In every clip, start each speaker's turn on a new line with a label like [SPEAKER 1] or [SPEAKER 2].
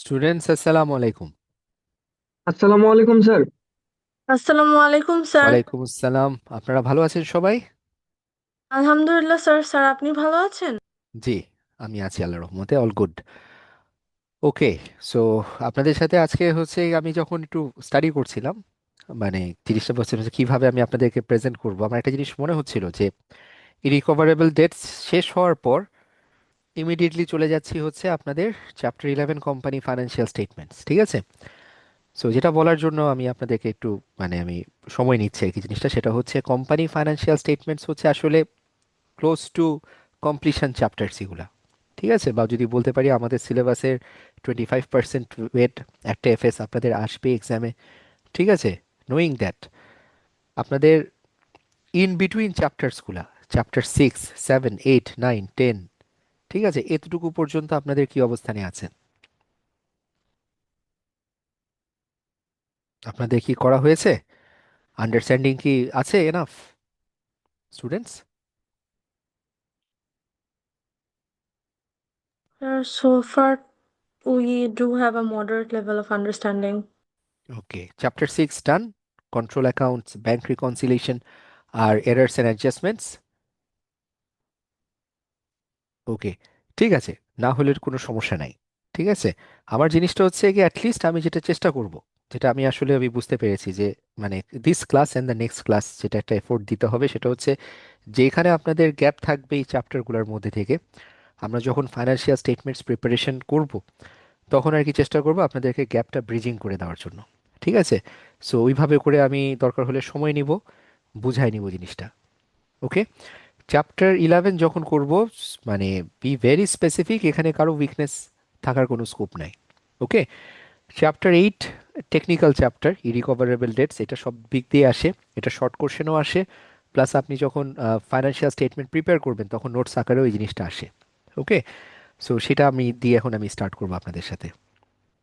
[SPEAKER 1] Students আসসালামু আলাইকুম।
[SPEAKER 2] আসসালামু আলাইকুম স্যার।
[SPEAKER 3] আসসালামু আলাইকুম স্যার।
[SPEAKER 1] ওয়ালাইকুম আসসালাম। আপনারা ভালো আছেন সবাই?
[SPEAKER 3] আলহামদুলিল্লাহ স্যার। স্যার আপনি ভালো আছেন?
[SPEAKER 1] জি, আমি আছি আল্লাহর রহমতে, অল গুড। ওকে, সো আপনাদের সাথে আজকে হচ্ছে আমি যখন একটু স্টাডি করছিলাম, মানে জিনিসটা বলছিলাম যে কিভাবে আমি আপনাদেরকে প্রেজেন্ট করব, আমার একটা জিনিস মনে হচ্ছিল যে ইরিকভারেবল ডেটস শেষ হওয়ার পর ইমিডিয়েটলি চলে যাচ্ছি হচ্ছে আপনাদের চ্যাপ্টার 11 কোম্পানি ফাইন্যান্সিয়াল স্টেটমেন্টস, ঠিক আছে? সো যেটা বলার জন্য আমি আপনাদেরকে একটু আমি সময় নিচ্ছি আর কি, জিনিসটা সেটা হচ্ছে কোম্পানি ফাইন্যান্সিয়াল স্টেটমেন্টস হচ্ছে আসলে ক্লোজ টু কমপ্লিশন চ্যাপ্টার্স এগুলা, ঠিক আছে? বা যদি বলতে পারি আমাদের সিলেবাসের 25% ওয়েট একটা এফএস আপনাদের আসবে এক্সামে, ঠিক আছে? নোয়িং দ্যাট আপনাদের ইন বিটুইন চ্যাপ্টার্সগুলা, চ্যাপ্টার 6, 7, 8, 9, 10, ঠিক আছে, এতটুকু পর্যন্ত আপনাদের কি অবস্থানে আছেন? আপনাদের কি করা হয়েছে? আন্ডারস্ট্যান্ডিং কি আছে enough, students?
[SPEAKER 3] Sir, so far we do have a moderate level of understanding.
[SPEAKER 1] Okay, chapter 6 done, control accounts, bank reconciliation আর এরার্স অ্যান্ড অ্যাডজাস্টমেন্টস। ওকে, ঠিক আছে, না হলে কোনো সমস্যা নাই, ঠিক আছে। আমার জিনিসটা হচ্ছে কি, অ্যাটলিস্ট আমি যেটা চেষ্টা করব, যেটা আমি বুঝতে পেরেছি যে মানে this class and the next class যেটা একটা এফোর্ট দিতে হবে সেটা হচ্ছে যেখানে আপনাদের গ্যাপ থাকবে এই চ্যাপ্টারগুলোর মধ্যে থেকে, আমরা যখন ফাইন্যান্সিয়াল স্টেটমেন্টস প্রিপারেশন করব তখন আর কি চেষ্টা করব আপনাদেরকে গ্যাপটা ব্রিজিং করে দেওয়ার জন্য, ঠিক আছে? সো ওইভাবে করে আমি দরকার হলে সময় নিব, বুঝাই নিব জিনিসটা। ওকে, চ্যাপ্টার 11 যখন করব, মানে বি ভেরি স্পেসিফিক, এখানে কারো উইকনেস থাকার কোনো স্কোপ নাই। ওকে, চ্যাপ্টার 8 টেকনিক্যাল চ্যাপ্টার, ইরিকভারেবল ডেটস, এটা সব দিক দিয়ে আসে, এটা শর্ট কোশ্চেনও আসে, প্লাস আপনি যখন ফাইন্যান্সিয়াল স্টেটমেন্ট প্রিপেয়ার করবেন তখন নোটস আকারেও এই জিনিসটা আসে। ওকে, সো সেটা আমি দিয়ে এখন আমি স্টার্ট করবো আপনাদের সাথে।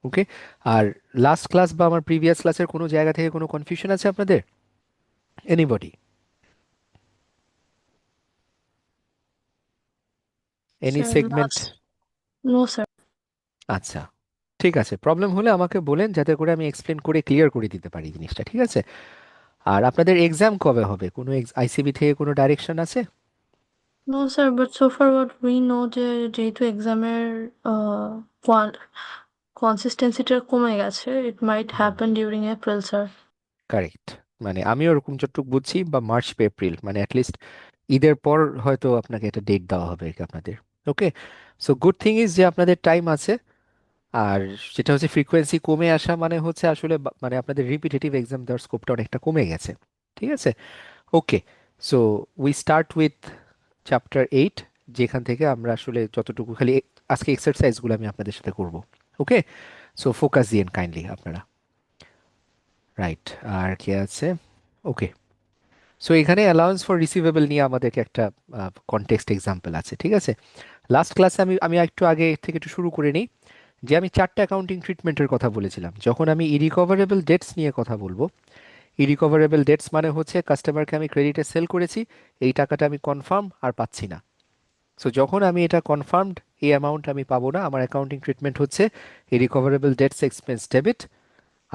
[SPEAKER 1] ওকে, আর লাস্ট ক্লাস বা আমার প্রিভিয়াস ক্লাসের কোনো জায়গা থেকে কোনো কনফিউশন আছে আপনাদের? Anybody? Any
[SPEAKER 3] Sir,
[SPEAKER 1] segment?
[SPEAKER 3] last. No, sir.
[SPEAKER 1] আচ্ছা, ঠিক আছে, প্রবলেম হলে আমাকে বলেন যাতে করে আমি এক্সপ্লেন করে ক্লিয়ার করে দিতে পারি জিনিসটা, ঠিক আছে? আর আপনাদের এক্সাম কবে হবে, কোনো আইসিবি থেকে কোনো ডাইরেকশন আছে?
[SPEAKER 3] No, sir. But so far what we know যে যেহেতু এক্সামের কনসিস্টেন্সিটা কমে গেছে, it might happen during April, sir.
[SPEAKER 1] Correct, মানে আমি ওরকম যতটুকু বুঝছি বা মার্চ বা এপ্রিল, মানে অ্যাটলিস্ট ঈদের পর হয়তো আপনাকে একটা ডেট দেওয়া হবে আর কি আপনাদের। ওকে, সো গুড থিং ইজ যে আপনাদের টাইম আছে। আর যেটা হচ্ছে ফ্রিকোয়েন্সি কমে আসা মানে হচ্ছে আসলে মানে আপনাদের রিপিটেটিভ এক্সাম দেওয়ার স্কোপটা অনেকটা কমে গেছে, ঠিক আছে? Okay, so we start with chapter 8, যেখান থেকে আমরা আসলে যতটুকু খালি আজকে এক্সারসাইজগুলো আমি আপনাদের সাথে করব। ওকে, সো ফোকাস দিয়েন কাইন্ডলি আপনারা। রাইট, আর কি আছে? ওকে, সো এখানে অ্যালাউন্স ফর রিসিভেবল নিয়ে আমাদেরকে একটা কনটেক্সট এক্সাম্পল আছে, ঠিক আছে? লাস্ট ক্লাসে আমি আমি একটু আগে থেকে একটু শুরু করে নিই, যে আমি চারটে অ্যাকাউন্টিং ট্রিটমেন্টের কথা বলেছিলাম যখন আমি ইরিকভারেবল ডেটস নিয়ে কথা বলবো। ইরিকভারেবল ডেটস মানে হচ্ছে কাস্টমারকে আমি ক্রেডিটে সেল করেছি, এই টাকাটা আমি কনফার্ম আর পাচ্ছি না। সো যখন আমি এটা কনফার্মড এই অ্যামাউন্ট আমি পাবো না, আমার অ্যাকাউন্টিং ট্রিটমেন্ট হচ্ছে এই রিকভারেবল ডেটস এক্সপেন্স ডেবিট,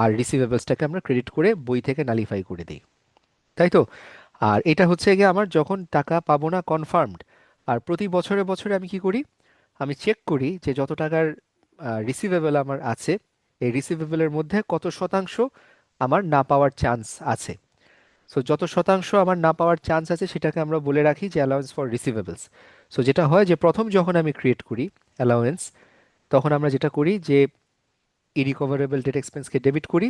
[SPEAKER 1] আর রিসিভেবলসটাকে আমরা ক্রেডিট করে বই থেকে নালিফাই করে দিই, তাই তো? আর এটা হচ্ছে গিয়ে আমার যখন টাকা পাবো না কনফার্মড। আর প্রতি বছরে বছরে আমি কি করি, আমি চেক করি যে যত টাকার রিসিভেবল আমার আছে, এই রিসিভেবলের মধ্যে কত শতাংশ আমার না পাওয়ার চান্স আছে। সো যত শতাংশ আমার না পাওয়ার চান্স আছে সেটাকে আমরা বলে রাখি যে অ্যালাউন্স ফর রিসিভেবলস। সো যেটা হয় যে প্রথম যখন আমি ক্রিয়েট করি অ্যালাউয়েন্স, তখন আমরা যেটা করি যে ইরিকভারেবল ডেট এক্সপেন্সকে ডেবিট করি,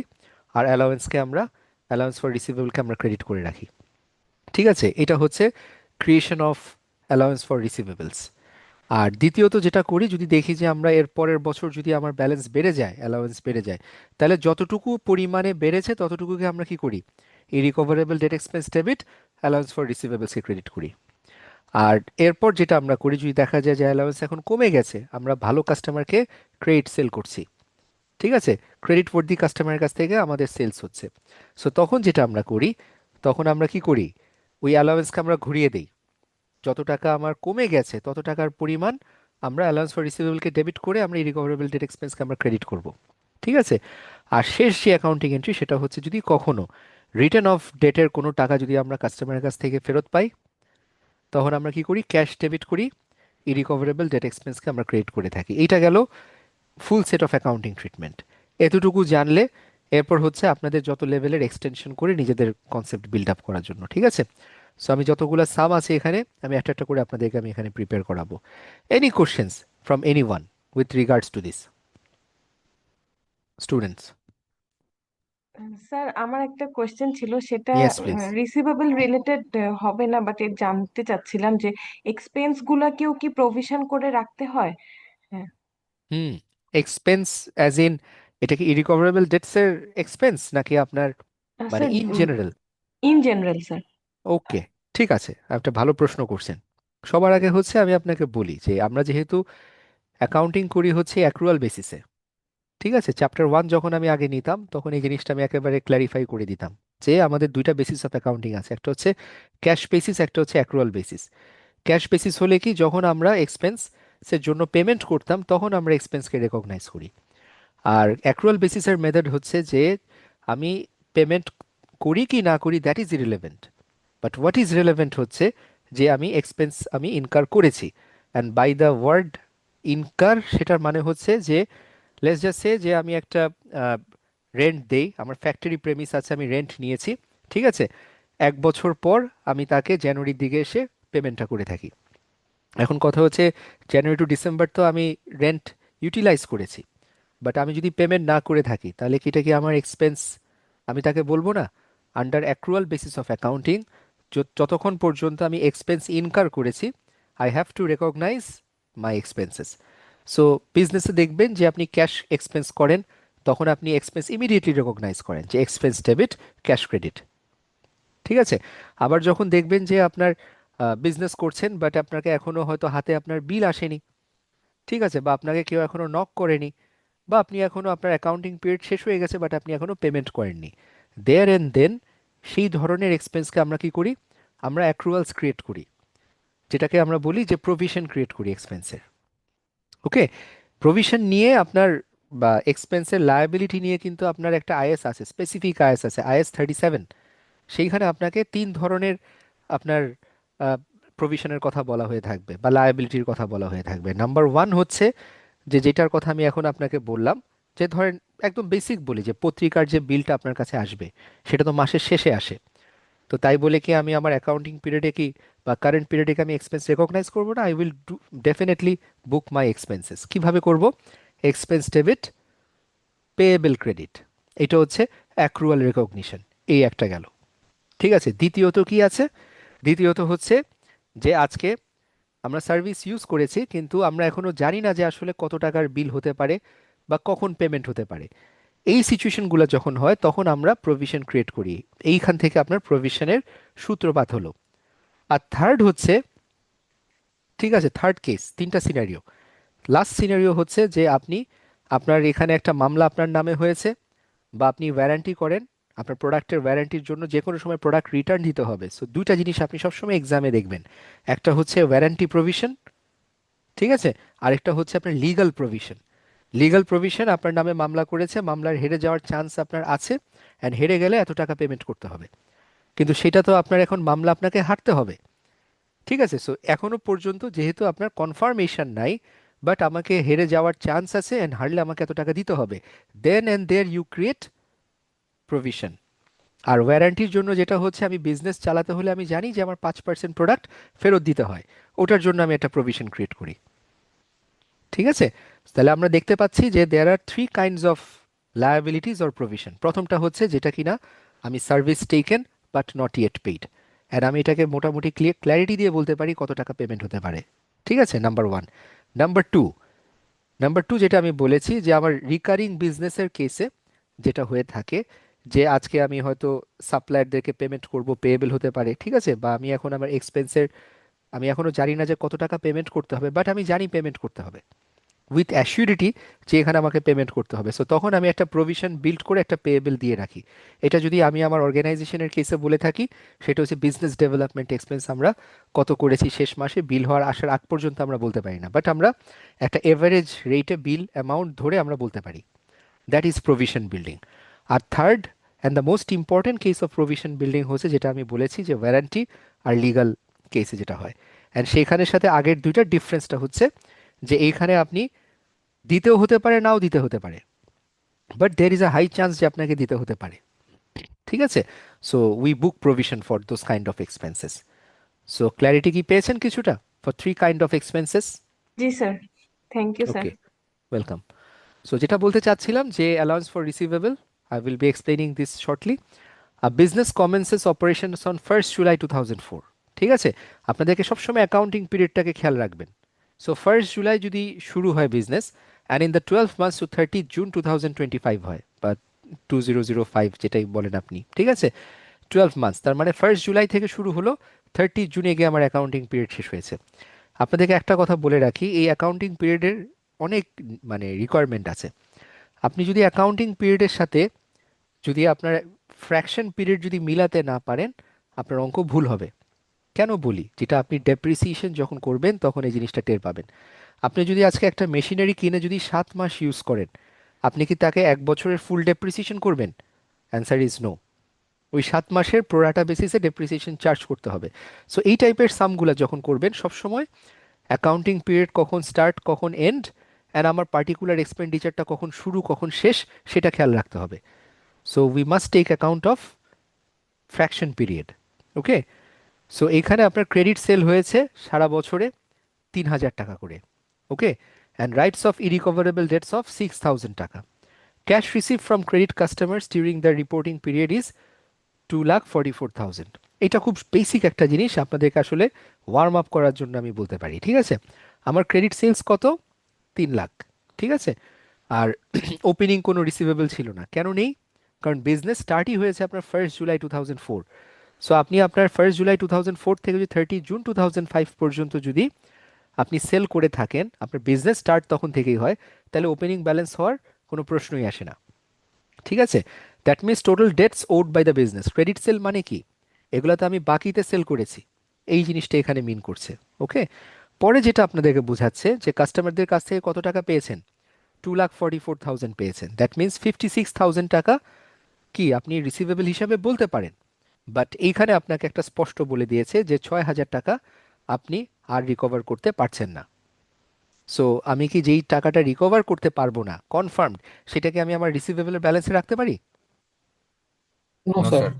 [SPEAKER 1] আর অ্যালাউয়েন্সকে আমরা, অ্যালাউন্স ফর রিসিভেবলকে আমরা ক্রেডিট করে রাখি, ঠিক আছে? এটা হচ্ছে creation of allowance for receivables. আর দ্বিতীয়ত যেটা করি, যদি দেখি যে আমরা এর পরের বছর যদি আমার ব্যালেন্স বেড়ে যায়, অ্যালাউয়েন্স বেড়ে যায়, তাহলে যতটুকু পরিমাণে বেড়েছে ততটুকুকে আমরা কি করি, এই recoverable debt expense debit, allowance for রিসিভেবলসকে ক্রেডিট করি। আর এরপর যেটা আমরা করি, যদি দেখা যায় যে অ্যালাউয়েন্স এখন কমে গেছে, আমরা ভালো কাস্টমারকে ক্রেডিট সেল করছি, ঠিক আছে, ক্রেডিট ফর দি কাস্টমারের কাছ থেকে আমাদের সেলস হচ্ছে। সো তখন যেটা আমরা করি, তখন আমরা কি করি, ওই অ্যালাউয়েন্সকে আমরা ঘুরিয়ে দিই, যত টাকা আমার কমে গেছে তত টাকার পরিমাণ আমরা অ্যালাউন্স ফর রিসিভেবলকে ডেবিট করে আমরা ইরিকভারেবল ডেট এক্সপেন্সকে আমরা ক্রেডিট করব। ঠিক আছে। আর শেষ যে অ্যাকাউন্টিং এন্ট্রি সেটা হচ্ছে যদি কখনো রিটার্ন অফ ডেটের কোনো টাকা যদি আমরা কাস্টমারের কাছ থেকে ফেরত পাই, তখন আমরা কি করি, ক্যাশ ডেবিট করি, ইরিকভারেবল ডেট এক্সপেন্সকে আমরা ক্রেডিট করে থাকি। এইটা গেল full set of accounting treatment. এতটুকু জানলে এরপর হচ্ছে আপনাদের যত লেভেলের এক্সটেনশন করে নিজেদের কনসেপ্ট বিল্ড আপ করার জন্য। ঠিক আছে। সো আমি যতগুলো সাম আছে এখানে আমি একটা একটা করে আপনাদেরকে আমি এখানে প্রিপেয়ার করাবো। Any questions from any one with regards to this students?
[SPEAKER 4] Sir আমার একটা কোয়েশ্চেন ছিল, সেটা
[SPEAKER 1] ইয়েস প্লিজ।
[SPEAKER 4] রিসিভেবল রিলেটেড হবে না, বাট জানতে চাচ্ছিলাম যে এক্সপেন্স গুলাকেও কি প্রভিশন করে রাখতে হয়? হ্যাঁ।
[SPEAKER 1] হুম। এক্সপেন্স অ্যাজ ইন এটা কি ইরিকভারেবল ডেটস এর এক্সপেন্স নাকি আপনার মানে
[SPEAKER 4] sir,
[SPEAKER 1] in general?
[SPEAKER 4] In general sir.
[SPEAKER 1] Okay, ঠিক আছে, একটা ভালো প্রশ্ন করছেন। সবার আগে হচ্ছে আমি আপনাকে বলি যে আমরা যেহেতু অ্যাকাউন্টিং করি হচ্ছে অ্যাক্রুয়াল বেসিসে। ঠিক আছে, চ্যাপ্টার 1 যখন আমি আগে নিতাম তখন এই জিনিসটা আমি একেবারে ক্ল্যারিফাই করে দিতাম যে আমাদের দুইটা বেসিস অফ অ্যাকাউন্টিং আছে, একটা হচ্ছে ক্যাশ বেসিস, একটা হচ্ছে অ্যাক্রুয়াল বেসিস। ক্যাশ বেসিস হলে কি, যখন আমরা এক্সপেন্সের জন্য পেমেন্ট করতাম তখন আমরা এক্সপেন্সকে রেকগনাইজ করি। আর অ্যাক্রুয়াল বেসিসের মেথড হচ্ছে যে আমি পেমেন্ট করি কি না করি that is irrelevant, but what is relevant হচ্ছে যে আমি এক্সপেন্স আমি ইনকার করেছি। And by the word incur সেটার মানে হচ্ছে যে লেটস জাস্ট সে যে আমি একটা রেন্ট দেই, আমার ফ্যাক্টরি প্রেমিস আছে, আমি রেন্ট নিয়েছি। ঠিক আছে। 1 বছর পর আমি তাকে জানুয়ারির দিকে এসে পেমেন্টটা করে থাকি। এখন কথা হচ্ছে জানুয়ারি টু ডিসেম্বর তো আমি রেন্ট ইউটিলাইজ করেছি, বাট আমি যদি পেমেন্ট না করে থাকি তাহলে কি এটা কি আমার এক্সপেন্স? আমি তাকে বলবো না? Under accrual basis of accounting যতক্ষণ পর্যন্ত আমি এক্সপেন্স ইনকার করেছি I have to recognise my expenses. So বিজনেসে দেখবেন যে আপনি ক্যাশ এক্সপেন্স করেন, তখন আপনি এক্সপেন্স ইমিডিয়েটলি রেকগনাইজ করেন যে এক্সপেন্স ডেবিট, ক্যাশ ক্রেডিট। ঠিক আছে। আবার যখন দেখবেন যে আপনার বিজনেস করছেন বাট আপনাকে এখনো হয়তো হাতে আপনার বিল আসেনি, ঠিক আছে, বা আপনাকে কেউ এখনো নক করেনি, বা আপনি এখনো আপনার অ্যাকাউন্টিং পিরিয়ড শেষ হয়ে গেছে বাট আপনি এখনো পেমেন্ট করেননি, দেয়ার এন্ড দেন সেই ধরনের এক্সপেন্সকে আমরা কি করি, আমরা অ্যাক্রুয়ালস ক্রিয়েট করি, যেটাকে আমরা বলি যে প্রভিশন ক্রিয়েট করি এক্সপেন্সের। ওকে। প্রভিশন নিয়ে আপনার বা এক্সপেন্সের লায়াবিলিটি নিয়ে কিন্তু আপনার একটা আইএস আছে, স্পেসিফিক আইএস আছে, IS 37। সেইখানে আপনাকে 3 ধরনের আপনার প্রভিশনের কথা বলা হয়ে থাকবে বা লায়াবিলিটির কথা বলা হয়ে থাকবে। নাম্বার 1 হচ্ছে যে যেটার কথা আমি এখন আপনাকে বললাম, যে ধরেন একদম বেসিক বলি যে পত্রিকার যে বিলটা আপনার কাছে আসবে সেটা তো মাসের শেষে আসে। তো তাই বলে কি আমি আমার অ্যাকাউন্টিং পিরিয়ডে কি বা কারেন্ট পিরিয়ডে কি আমি এক্সপেন্স রেকগনাইজ করবো না? I will do definitely book my expenses. কিভাবে করব? Expense debit, payable credit. এটা হচ্ছে অ্যাক্রুয়াল রেকগনিশন। এই একটা গেল। ঠিক আছে। দ্বিতীয়ত কি আছে? দ্বিতীয়ত হচ্ছে যে আজকে আমরা সার্ভিস ইউজ করেছি কিন্তু আমরা এখনো জানি না যে আসলে কত টাকার বিল হতে পারে বা কখন পেমেন্ট হতে পারে। এই সিচুয়েশনগুলো যখন হয় তখন আমরা প্রভিশন ক্রিয়েট করি। এইখান থেকে আপনার প্রভিশনের সূত্রপাত হলো। আর থার্ড হচ্ছে, ঠিক আছে, থার্ড কেস, 3টা সিনারিও। লাস্ট সিনারিও হচ্ছে যে আপনি আপনার এখানে একটা মামলা আপনার নামে হয়েছে, বা আপনি ওয়ারেন্টি করেন, আপনার প্রোডাক্টের ওয়ারেন্টির জন্য যে কোনো সময় প্রোডাক্ট রিটার্ন দিতে হবে। সো দুইটা জিনিস আপনি সবসময় এক্সামে দেখবেন, একটা হচ্ছে ওয়ারেন্টি প্রভিশন, ঠিক আছে, আরেকটা হচ্ছে আপনার লিগ্যাল প্রভিশন। লিগ্যাল প্রভিশন, আপনার নামে মামলা করেছে, মামলার হেরে যাওয়ার চান্স আপনার আছে, অ্যান্ড হেরে গেলে এত টাকা পেমেন্ট করতে হবে। কিন্তু সেটা তো আপনার এখন মামলা আপনাকে হারতে হবে। ঠিক আছে। সো এখনো পর্যন্ত যেহেতু আপনার কনফার্মেশন নাই, বাট আমাকে হেরে যাওয়ার চান্স আছে অ্যান্ড হারলে আমাকে এত টাকা দিতে হবে, then and there you create provision. আর ওয়ারেন্টির জন্য যেটা হচ্ছে আমি বিজনেস চালাতে হলে আমি জানি যে আমার 5% প্রোডাক্ট ফেরত দিতে হয়, ওটার জন্য আমি একটা প্রভিশন ক্রিয়েট করি। ঠিক আছে। তাহলে আমরা দেখতে পাচ্ছি যে দেয়ার আর 3 kinds of liabilities or provision. প্রথমটা হচ্ছে যেটা কিনা আমি service taken but not yet paid, and আমি এটাকে মোটামুটি ক্ল্যারিটি দিয়ে বলতে পারি কত টাকা পেমেন্ট হতে পারে। ঠিক আছে, নাম্বার 1। নাম্বার 2, নাম্বার 2 যেটা আমি বলেছি যে আমার রিকারিং বিজনেসের কেসে যেটা হয়ে থাকে যে আজকে আমি হয়তো সাপ্লায়ারদেরকে পেমেন্ট করব, পেয়েবল হতে পারে, ঠিক আছে, বা আমি এখন আমার এক্সপেন্সের আমি এখনো জানি না যে কত টাকা পেমেন্ট করতে হবে বাট আমি জানি পেমেন্ট করতে হবে। উইথ অ্যাসিউরিটি যে এখানে আমাকে পেমেন্ট করতে হবে। সো তখন আমি একটা প্রভিশন বিল্ড করে একটা পেয়েবল দিয়ে রাখি। এটা যদি আমি আমার অর্গানাইজেশনের কেসে বলে থাকি, সেটা হচ্ছে বিজনেস ডেভেলপমেন্ট এক্সপেন্স আমরা কত করেছি শেষ মাসে বিল হওয়ার আসার আগ পর্যন্ত আমরা বলতে পারি না, বাট আমরা একটা এভারেজ রেটে বিল অ্যামাউন্ট ধরে আমরা বলতে পারি। That is provision building. আর third and the most important case of provision building হচ্ছে যেটা আমি বলেছি যে ওয়ারেন্টি আর লিগাল কেসে যেটা হয়। অ্যান্ড সেখানের সাথে আগের দুইটার ডিফারেন্সটা হচ্ছে যে এইখানে আপনি দিতেও হতে পারে, নাও দিতে হতে পারে, but there is a high chance যে আপনাকে দিতে হতে পারে। ঠিক আছে? So we book provision for those kind of expenses. So clarity কি পেয়েছেন কিছুটা for three kind of expenses?
[SPEAKER 4] জি sir, thank you sir.
[SPEAKER 1] Okay, welcome. So যেটা বলতে চাচ্ছিলাম যে allowance for receivable, I will be explaining this shortly. A business commences operations on 1st July 2004। ঠিক আছে? আপনাদেরকে সবসময় অ্যাকাউন্টিং পিরিয়ডটাকে খেয়াল রাখবেন। সো 1st জুলাই যদি শুরু হয় business, and in the 12 months to 30 June 2025 হয়, বা 2005 যেটাই বলেন আপনি। ঠিক আছে? 12 মান্থস, তার মানে 1st জুলাই থেকে শুরু হলো, 30 জুনে গিয়ে আমার অ্যাকাউন্টিং পিরিয়ড শেষ হয়েছে। আপনাদেরকে একটা কথা বলে রাখি, এই অ্যাকাউন্টিং পিরিয়ডের অনেক মানে রিকোয়ারমেন্ট আছে। আপনি যদি অ্যাকাউন্টিং পিরিয়ডের সাথে যদি আপনার ফ্র্যাকশন পিরিয়ড যদি মিলাতে না পারেন, আপনার অঙ্ক ভুল হবে। কেন বলি? যেটা আপনি ডেপ্রিসিয়েশন যখন করবেন তখন এই জিনিসটা টের পাবেন। আপনি যদি আজকে একটা মেশিনারি কিনে যদি 7 মাস ইউজ করেন, আপনি কি তাকে 1 বছরের ফুল ডেপ্রিসিয়েশন করবেন? Answer is no. ওই 7 মাসের প্রোরাটা বেসিসে ডেপ্রিসিয়েশন চার্জ করতে হবে। সো এই টাইপের সামগুলা যখন করবেন, সবসময় অ্যাকাউন্টিং পিরিয়ড কখন স্টার্ট কখন এন্ড, অ্যান্ড আমার পার্টিকুলার এক্সপেন্ডিচারটা কখন শুরু কখন শেষ, সেটা খেয়াল রাখতে হবে। So we must take account of fraction period. Okay? So এখানে আপনার ক্রেডিট সেল হয়েছে সারা বছরে 3,000 টাকা করে। Okay? And writes off irrecoverable debts of 6,000 টাকা। Cash received from credit customers during the reporting period is 2,44,000। এটা খুব বেসিক একটা জিনিস, আপনাদেরকে আসলে ওয়ার্ম আপ করার জন্য আমি বলতে পারি। ঠিক আছে? আমার ক্রেডিট সেলস কত? 3 লাখ। ঠিক আছে? আর ওপেনিং কোনো রিসিভেবল ছিল না। কেন নেই? কারণ বিজনেস স্টার্টই হয়েছে আপনার 1st জুলাই 2004। সো আপনি আপনার 1st জুলাই 2004 থেকে যদি 30 জুন 2005 পর্যন্ত যদি আপনি সেল করে থাকেন, আপনার বিজনেস স্টার্ট তখন থেকেই হয়, তাহলে ওপেনিং ব্যালেন্স হওয়ার কোনো প্রশ্নই আসে না। ঠিক আছে? That means total debts owed by the business. Credit sale মানে কি? এগুলো তো আমি বাকিতে সেল করেছি, এই জিনিসটা এখানে মিন করছে। ওকে? পরে যেটা আপনাদেরকে বোঝাচ্ছে যে কাস্টমারদের কাছ থেকে কত টাকা পেয়েছেন, 2,44,000 পেয়েছেন। দ্যাট মিনস 56,000 টাকা কি আপনি রিসিভেবল হিসাবে বলতে পারেন, বাট এইখানে আপনাকে একটা স্পষ্ট বলে দিয়েছে যে 6,000 টাকা আপনি আর রিকভার করতে পারছেন না। সো আমি কি যেই টাকাটা রিকভার করতে পারবো না কনফার্মড, সেটাকে আমি আমার রিসিভেবলের ব্যালেন্সে রাখতে পারি?
[SPEAKER 2] No
[SPEAKER 5] no
[SPEAKER 2] sir.
[SPEAKER 5] স্যার।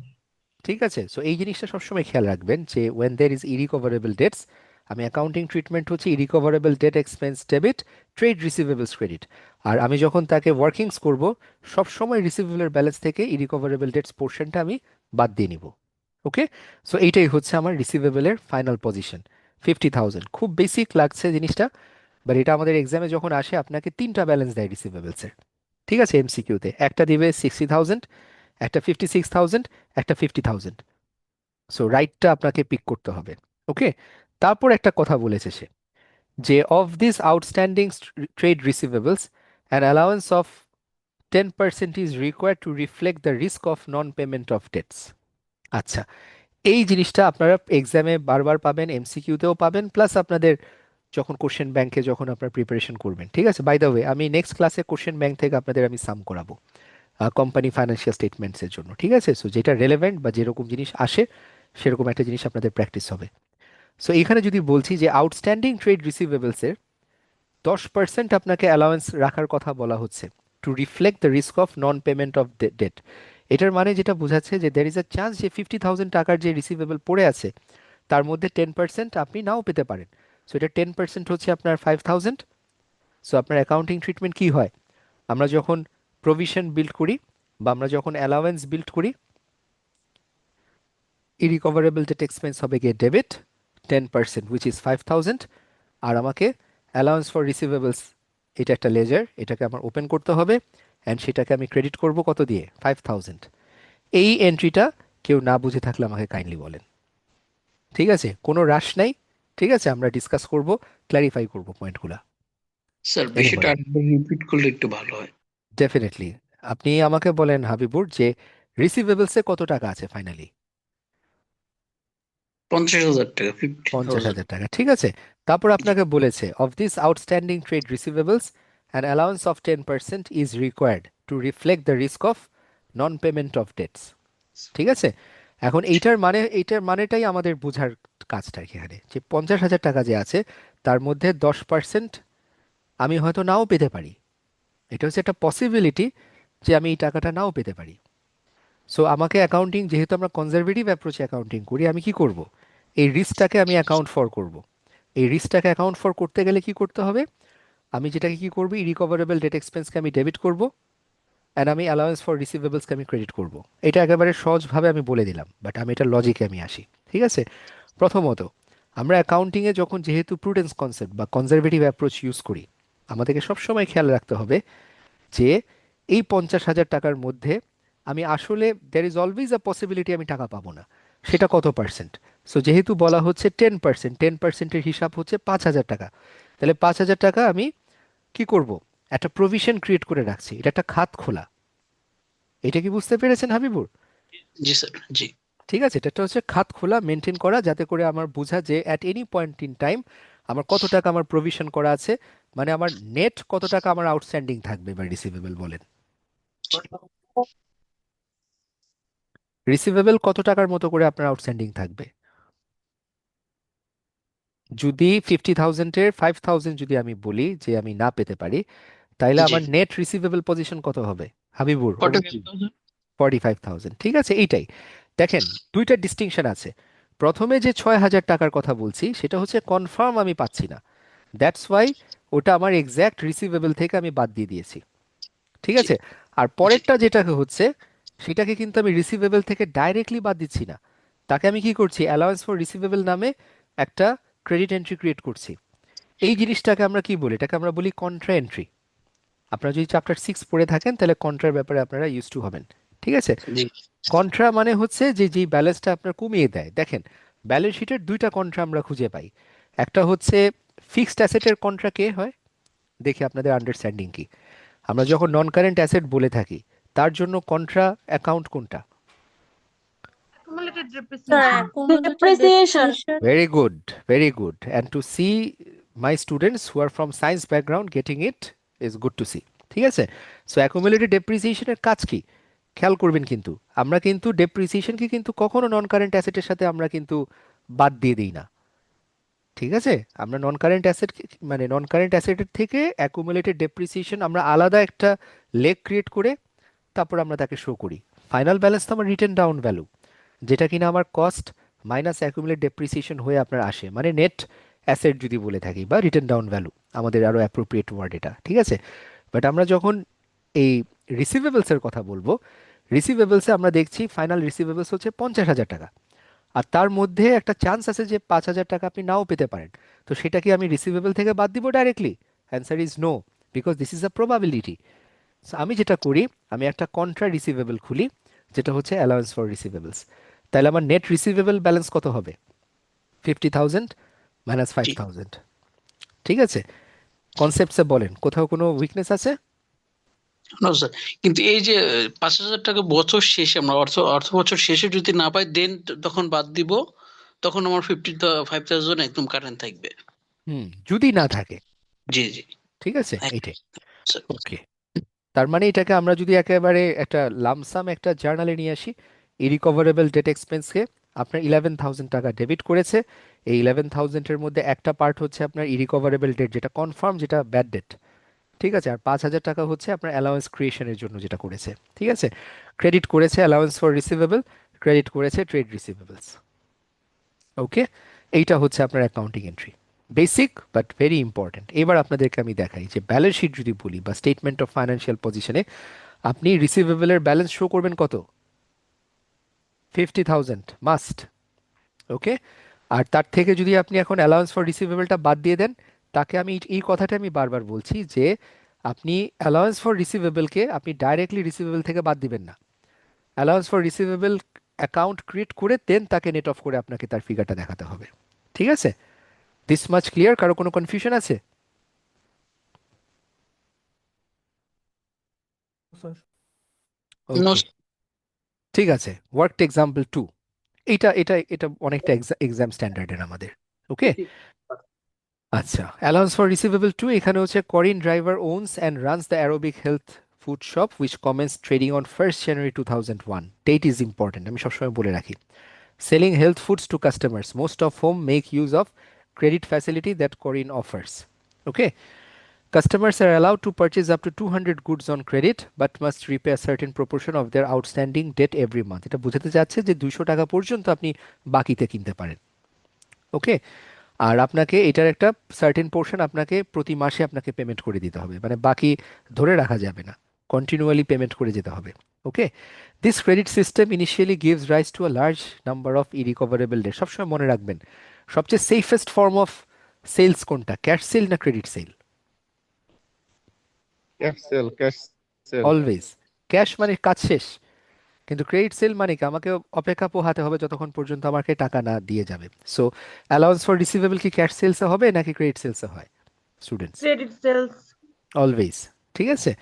[SPEAKER 1] ঠিক আছে? সো এই জিনিসটা সবসময় খেয়াল রাখবেন যে when there is irrecoverable debts, আমি অ্যাকাউন্টিং ট্রিটমেন্ট হচ্ছে irrecoverable debt expense debit, trade receivables credit. আর আমি যখন তাকে ওয়ার্কিংস করব, সবসময় রিসিভেবলের ব্যালেন্স থেকে ইরিকভারেবল ডেটস পোর্শনটা আমি বাদ দিয়ে নিব। ওকে? সো এইটাই হচ্ছে আমার রিসিভেবলের ফাইনাল পজিশন, 50,000। খুব বেসিক লাগছে জিনিসটা, বাট এটা আমাদের এক্সামে যখন আসে আপনাকে তিনটা ব্যালেন্স দেয় রিসিভেবলসের। ঠিক আছে? এমসিকিউতে একটা দিবে 60,000, একটা 56,000, একটা 50,000। সো রাইটটা আপনাকে পিক করতে হবে। ওকে? তারপর একটা কথা বলেছে সে, যে of this outstanding trade receivables an allowance of 10% is required to reflect the risk of non payment of debts. আচ্ছা, এই জিনিসটা আপনারা এক্সামে বারবার পাবেন, এমসিকিউতেও পাবেন, প্লাস আপনাদের যখন কোশ্চেন ব্যাংকে যখন আপনার প্রিপারেশন করবেন। ঠিক আছে? বাই দ্য ওয়ে, আমি নেক্সট ক্লাসে কোশ্চেন ব্যাংক থেকে আপনাদের আমি সাম করাবো কোম্পানি ফাইন্যান্সিয়াল স্টেটমেন্টসের জন্য। ঠিক আছে? সো যেটা রেলেভেন্ট বা যেরকম জিনিস আসে, সেরকম একটা জিনিস আপনাদের প্র্যাকটিস হবে। সো এখানে যদি বলছি যে আউটস্ট্যান্ডিং ট্রেড রিসিভেবলসের 10% আপনাকে অ্যালাউয়েন্স রাখার কথা বলা হচ্ছে to reflect the risk of non payment of debt. এটার মানে যেটা বোঝাচ্ছে যে দের ইজ আ চান্স যে 50,000 টাকার যে রিসিভেবল পড়ে আছে, তার মধ্যে 10% আপনি নাও পেতে পারেন। সো এটা 10% হচ্ছে আপনার 5,000। সো আপনার অ্যাকাউন্টিং ট্রিটমেন্ট কি হয়? আমরা যখন প্রভিশন বিল্ড করি বা আমরা যখন অ্যালাওয়েন্স বিল্ড করি, ইরিকভারেবল ডেট এক্সপেন্স হবে গিয়ে ডেবিট 10%, উইচ ইজ 5,000। আর আমাকে অ্যালাউন্স ফর রিসিভেবলস, এটা একটা লেজার, এটাকে আমার ওপেন করতে হবে, অ্যান্ড সেটাকে আমি ক্রেডিট করব কত দিয়ে? 5,000। এই এন্ট্রিটা কেউ না বুঝে থাকলে আমাকে কাইন্ডলি বলেন। ঠিক আছে? কোনো রাশ নাই। ঠিক আছে? আমরা ডিসকাস করব, ক্ল্যারিফাই করব পয়েন্টগুলো।
[SPEAKER 5] স্যার
[SPEAKER 1] এনি
[SPEAKER 5] বিষয়টা
[SPEAKER 1] বলেন।
[SPEAKER 5] আরেকবার রিপিট করলে একটু ভালো হয়।
[SPEAKER 1] ডেফিনেটলি। আপনি আমাকে বলেন হাবিবুর যে রিসিভেবলসে কত টাকা আছে ফাইনালি?
[SPEAKER 5] 50,000 টাকা, 50,000।
[SPEAKER 1] 50,000 টাকা, ঠিক আছে। তারপর আপনাকে বলেছে of this outstanding trade receivables an allowance of 10% is required to reflect the risk of non payment of debts. ঠিক আছে। এখন এইটার মানেটাই আমাদের বোঝার কাজটা এখানে, যে 50,000 টাকা যে আছে তার মধ্যে 10% আমি হয়তো নাও পেতে পারি। এটা হচ্ছে একটা পসিবিলিটি যে আমি এই টাকাটা নাও পেতে পারি। সো আমাকে অ্যাকাউন্টিং, যেহেতু আমরা কনজারভেটিভ অ্যাপ্রোচে অ্যাকাউন্টিং করি, আমি কি করব, এই রিস্কটাকে আমি অ্যাকাউন্ট ফর করব। এই রিস্কটাকে অ্যাকাউন্ট ফর করতে গেলে কি করতে হবে, আমি যেটাকে কি করব, রিকভারেবল ডেট এক্সপেন্সকে আমি ডেবিট করব, অ্যান্ড আমি অ্যালাউন্স ফর রিসিভেবলসকে আমি ক্রেডিট করব। এটা একেবারে সহজভাবে আমি বলে দিলাম, বাট আমি এটা লজিকে আমি আসি। ঠিক আছে। প্রথমত, আমরা অ্যাকাউন্টিংয়ে যখন যেহেতু প্রুডেন্স কনসেপ্ট বা কনজারভেটিভ অ্যাপ্রোচ ইউজ করি, আমাদেরকে সবসময় খেয়াল রাখতে হবে যে এই 50,000 টাকার মধ্যে আমি আসলে there is always a possibility আমি টাকা পাবো না। সেটা কত পার্সেন্ট? সো যেহেতু বলা হচ্ছে 10%, 10%-এর হিসাব হচ্ছে 5,000 টাকা। তাহলে 5,000 টাকা আমি কি করব, একটা প্রভিশন ক্রিয়েট করে রাখছি, এটা একটা খাত খোলা। এটা কি বুঝতে পেরেছেন হাবিবুর?
[SPEAKER 5] জি স্যার, জি।
[SPEAKER 1] ঠিক আছে, এটা একটা হচ্ছে খাত খোলা মেনটেন করা, যাতে করে আমার বোঝা যে at any point in time আমার কত টাকা আমার প্রভিশন করা আছে, মানে আমার নেট কত টাকা আমার আউটস্ট্যান্ডিং থাকবে বা রিসিভেবল বলেন। রিসিভেবল কত টাকার মতো করে আপনার আউটস্ট্যান্ডিং থাকবে? যদি 50,000-এর 5,000 যদি আমি বলি যে আমি না পেতে পারি, তাইলে
[SPEAKER 5] জি,
[SPEAKER 1] আমার নেট রিসিভেবল পজিশন কত হবে হাবিবুর?
[SPEAKER 5] 45,000।
[SPEAKER 1] 45,000, ঠিক আছে। এইটাই দেখেন, দুইটা ডিস্টিংশন আছে। প্রথমে যে 6,000 টাকার কথা বলছি সেটা হচ্ছে কনফার্ম আমি পাচ্ছি না, দ্যাটস ওয়াই ওটা আমার এক্স্যাক্ট রিসিভেবল থেকে আমি বাদ দিয়ে দিয়েছি। ঠিক
[SPEAKER 5] জি,
[SPEAKER 1] আছে। আর
[SPEAKER 5] জি,
[SPEAKER 1] পরেরটা যেটা হচ্ছে, সেটাকে কিন্তু আমি রিসিভেবল থেকে ডাইরেক্টলি বাদ দিচ্ছি না, তাকে আমি কি করছি, অ্যালাউন্স ফর রিসিভেবল নামে একটা ক্রেডিট এন্ট্রি ক্রিয়েট করছি। এই জিনিসটাকে আমরা কি বলি, এটাকে আমরা বলি কন্ট্রা এন্ট্রি। আপনারা যদি চ্যাপ্টার 6 পড়ে থাকেন তাহলে কন্ট্রার ব্যাপারে আপনারা ইউজ টু হবেন। ঠিক আছে।
[SPEAKER 5] জি।
[SPEAKER 1] কন্ট্রা মানে হচ্ছে যে যেই ব্যালেন্সটা আপনার কমিয়ে দেয়। দেখেন, ব্যালেন্স শিটের দুইটা কন্ট্রা আমরা খুঁজে পাই। একটা হচ্ছে ফিক্সড অ্যাসেটের কন্ট্রা কে হয়, দেখি আপনাদের আন্ডারস্ট্যান্ডিং কি। আমরা যখন নন কারেন্ট অ্যাসেট বলে থাকি, তার জন্য কন্ট্রা অ্যাকাউন্ট কোনটা?
[SPEAKER 4] Accumulated
[SPEAKER 3] Sir,
[SPEAKER 4] depreciation.
[SPEAKER 3] accumulated
[SPEAKER 2] Depreciation.
[SPEAKER 3] depreciation.
[SPEAKER 1] Very good, very good. And to see my students who are from science background getting it is good to see. ঠিক আছে। সো অ্যাকুমুলেটেড ডেপ্রিসিয়েশনের কাজ কি খেয়াল করবেন, কিন্তু আমরা কিন্তু ডেপ্রিসিয়েশনকে কিন্তু কখনো নন কারেন্ট অ্যাসেটের সাথে আমরা কিন্তু বাদ দিয়ে দিই না। ঠিক আছে। আমরা নন কারেন্ট অ্যাসেট, মানে নন কারেন্ট অ্যাসেটের থেকে অ্যাকুমুলেটেড ডেপ্রিসিয়েশন আমরা আলাদা একটা লেগ ক্রিয়েট করে তারপর আমরা তাকে শো করি। ফাইনাল ব্যালেন্স তো আমার রিটেন ডাউন ভ্যালু, যেটা কিনা আমার কস্ট মাইনাস অ্যাকুমুলেট ডেপ্রিসিয়েশন হয়ে আপনার আসে, মানে নেট অ্যাসেট যদি বলে থাকি, বা রিটেন ডাউন ভ্যালু আমাদের আরও অ্যাপ্রোপ্রিয়েট ওয়ার্ড এটা। ঠিক আছে। বাট আমরা যখন এই রিসিভেবলসের কথা বলবো, রিসিভেবলসে আমরা দেখছি ফাইনাল রিসিভেবলস হচ্ছে 50,000 টাকা। আর তার মধ্যে একটা চান্স আছে যে 5,000 টাকা আপনি নাও পেতে পারেন। তো সেটা কি আমি রিসিভেবল থেকে বাদ দিব directly? Answer is no, because this is a probability. আমি যেটা করি, আমি একটা কন্ট্রা রিসিভেবল খুলি, যেটা হচ্ছে অ্যালাউন্স ফর রিসিভেবলস। তাহলে আমার নেট রিসিভেবল ব্যালেন্স কত হবে? 50,000 মাইনাস
[SPEAKER 5] জি।
[SPEAKER 1] 5,000। ঠিক আছে। কনসেপ্টসে বলেন কোথাও কোনো উইকনেস আছে?
[SPEAKER 5] No, স্যার, কিন্তু এই যে 5,000 টাকা বছর শেষে আমরা অর্থ অর্থ বছর শেষে যদি না পাই, দেন তখন বাদ দিব, তখন আমার 55,000 একদম কারেন্ট থাকবে।
[SPEAKER 1] যদি না থাকে।
[SPEAKER 5] জি, জি।
[SPEAKER 1] ঠিক আছে,
[SPEAKER 5] একদম,
[SPEAKER 1] এইটাই।
[SPEAKER 5] স্যার।
[SPEAKER 1] ওকে। তার মানে এটাকে আমরা যদি একেবারে একটা লামসাম একটা জার্নালে নিয়ে আসি, ইরিকভারেবল ডেট এক্সপেন্সকে আপনার 11,000 টাকা ডেবিট করেছে। এই 11,000-এর মধ্যে একটা পার্ট হচ্ছে আপনার ইরিকভারেবল ডেট, যেটা কনফার্ম, যেটা ব্যাড ডেট। ঠিক আছে। আর 5,000 টাকা হচ্ছে আপনার অ্যালাউন্স ক্রিয়েশনের জন্য যেটা করেছে। ঠিক আছে। ক্রেডিট করেছে অ্যালাউন্স ফর রিসিভেবল, ক্রেডিট করেছে ট্রেড রিসিভেবলস। ওকে। এইটা হচ্ছে আপনার accounting entry, basic but very important. এবার আপনাদেরকে আমি দেখাই যে ব্যালেন্স শিট যদি বলি বা স্টেটমেন্ট অফ ফাইন্যান্সিয়াল পজিশনে আপনি রিসিভেবলের ব্যালেন্স শো করবেন কত? 50,000 মাস্ট। ওকে। আর তার থেকে যদি আপনি এখন অ্যালাউন্স ফর রিসিভেবলটা বাদ দিয়ে দেন, তাকে আমি এই কথাটা আমি বারবার বলছি যে আপনি অ্যালাউন্স ফর রিসিভেবলকে আপনি ডাইরেক্টলি রিসিভেবল থেকে বাদ দিবেন না। Allowance for receivable account create করে দেন তাকে নেট অফ করে আপনাকে তার ফিগারটা দেখাতে হবে। ঠিক আছে। This much clear? কারো কোনো কনফিউশন আছে?
[SPEAKER 2] স্যার।
[SPEAKER 5] নো
[SPEAKER 1] ওকে, ঠিক আছে। ওয়ার্কড এক্সাম্পল 2, এটা এটা এটা অনেকটা এক্সাম স্ট্যান্ডার্ডের আমাদের। ওকে, আচ্ছা। অ্যালাউন্স ফর রিসিভেবল 2 এখানে হচ্ছে Karen driver owns and runs the aerobic health food shop which commence trading on 1st January 2001। Debt is important, আমি সবসময় বলে রাখি। Selling health foods to customers, most of whom make use of credit facility that Corin offers. Okay, customers are allowed to purchase up to 200 goods on credit but must repay a certain proportion of their outstanding debt every month. এটা বোঝাতে যাচ্ছে যে 200 টাকা পর্যন্ত আপনি বাকিতে কিনতে পারেন। ওকে, আর আপনাকে এটার একটা সার্টেন পোর্শন আপনাকে প্রতি মাসে আপনাকে পেমেন্ট করে দিতে হবে, মানে বাকি ধরে রাখা যাবে না, কন্টিনিউয়ালি পেমেন্ট করে যেতে হবে। Okay, this credit system initially gives rise to a large number of irrecoverable debt. সবসময় মনে রাখবেন, সবচেয়ে সেফেস্ট ফর্ম অফ সেলস কোনটা, ক্যাশ সেল না credit sale?
[SPEAKER 6] Cash sale.
[SPEAKER 1] Always. Cash মানে কাজ শেষ, কিন্তু ক্রেডিট সেল মানে কি আমাকে অপেক্ষা পোহাতে হবে যতক্ষণ পর্যন্ত আমাকে টাকা না দিয়ে যাবে। সো অ্যালাউন্স ফর রিসিভেবল কি ক্যাশ সেলসে হবে নাকি ক্রেডিট সেলসে হয় স্টুডেন্টস?
[SPEAKER 3] Credit sales.
[SPEAKER 1] অলওয়েজ, ঠিক আছে।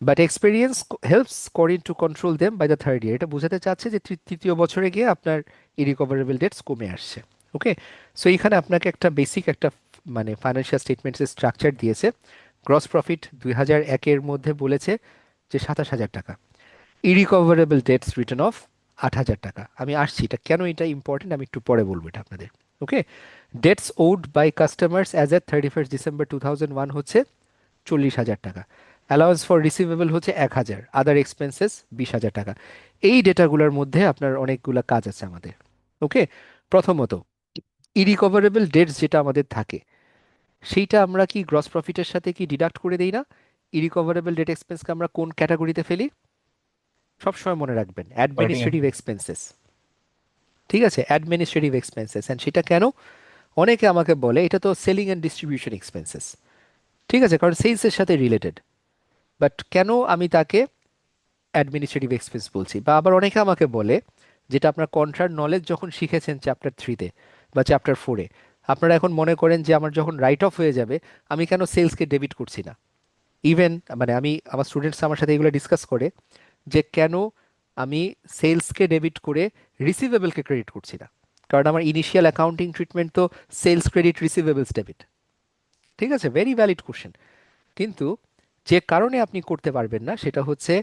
[SPEAKER 1] বাট এক্সপিরিয়েন্স হেল্পস করিন to control them by the third year. এটা বোঝাতে চাচ্ছে যে তৃতীয় বছরে গিয়ে আপনার ইরিকভারেবল ডেটস কমে আসছে। ওকে, সো এইখানে আপনাকে একটা বেসিক একটা মানে ফাইন্যান্সিয়াল স্টেটমেন্টসের স্ট্রাকচার দিয়েছে। গ্রস প্রফিট 2001-এর মধ্যে বলেছে যে 27,000 টাকা, ইরিকভারেবল ডেটস রিটার্ন অফ 8,000 টাকা। আমি আসছি, এটা কেন এটা ইম্পর্টেন্ট আমি একটু পরে বলবো এটা আপনাদের। Okay, debts owed by customers as at 31st December 2001 হচ্ছে 40,000 টাকা। অ্যালাউন্স ফর রিসিভেবল হচ্ছে 1,000, আদার এক্সপেন্সেস 20,000 টাকা। এই ডেটাগুলোর মধ্যে আপনার অনেকগুলো কাজ আছে আমাদের। ওকে, প্রথমত ইরিকভারেবল ডেটস যেটা আমাদের থাকে সেইটা আমরা কি গ্রস প্রফিটের সাথে কি ডিডাক্ট করে দেই না? ইরিকভারেবল ডেট এক্সপেন্সকে আমরা কোন ক্যাটাগরিতে ফেলি? সবসময় মনে রাখবেন, অ্যাডমিনিস্ট্রেটিভ এক্সপেন্সেস। ঠিক আছে, অ্যাডমিনিস্ট্রেটিভ এক্সপেন্সেস। অ্যান্ড সেটা কেন? অনেকে আমাকে বলে এটা তো সেলিং অ্যান্ড ডিস্ট্রিবিউশন এক্সপেন্সেস। ঠিক আছে, কারণ সেলসের সাথে রিলেটেড। বাট কেন আমি তাকে অ্যাডমিনিস্ট্রেটিভ এক্সপেন্স বলছি? বা আবার অনেকে আমাকে বলে, যেটা আপনার কন্ট্রাক্ট নলেজ যখন শিখেছেন চ্যাপ্টার 3-তে বা চ্যাপ্টার 4-এ, আপনারা এখন মনে করেন যে আমার যখন রাইট অফ হয়ে যাবে আমি কেন সেলসকে ডেবিট করছি না। ইভেন মানে আমি আমার স্টুডেন্টস আমার সাথে এগুলো ডিসকাস করে যে কেন আমি সেলসকে ডেবিট করে রিসিভেবলকে ক্রেডিট করছি না, কারণ আমার ইনিশিয়াল অ্যাকাউন্টিং ট্রিটমেন্ট তো সেলস ক্রেডিট রিসিভেবলস ডেবিট। ঠিক আছে, ভেরি ভ্যালিড কোশ্চেন। কিন্তু যে কারণে আপনি করতে পারবেন না সেটা হচ্ছে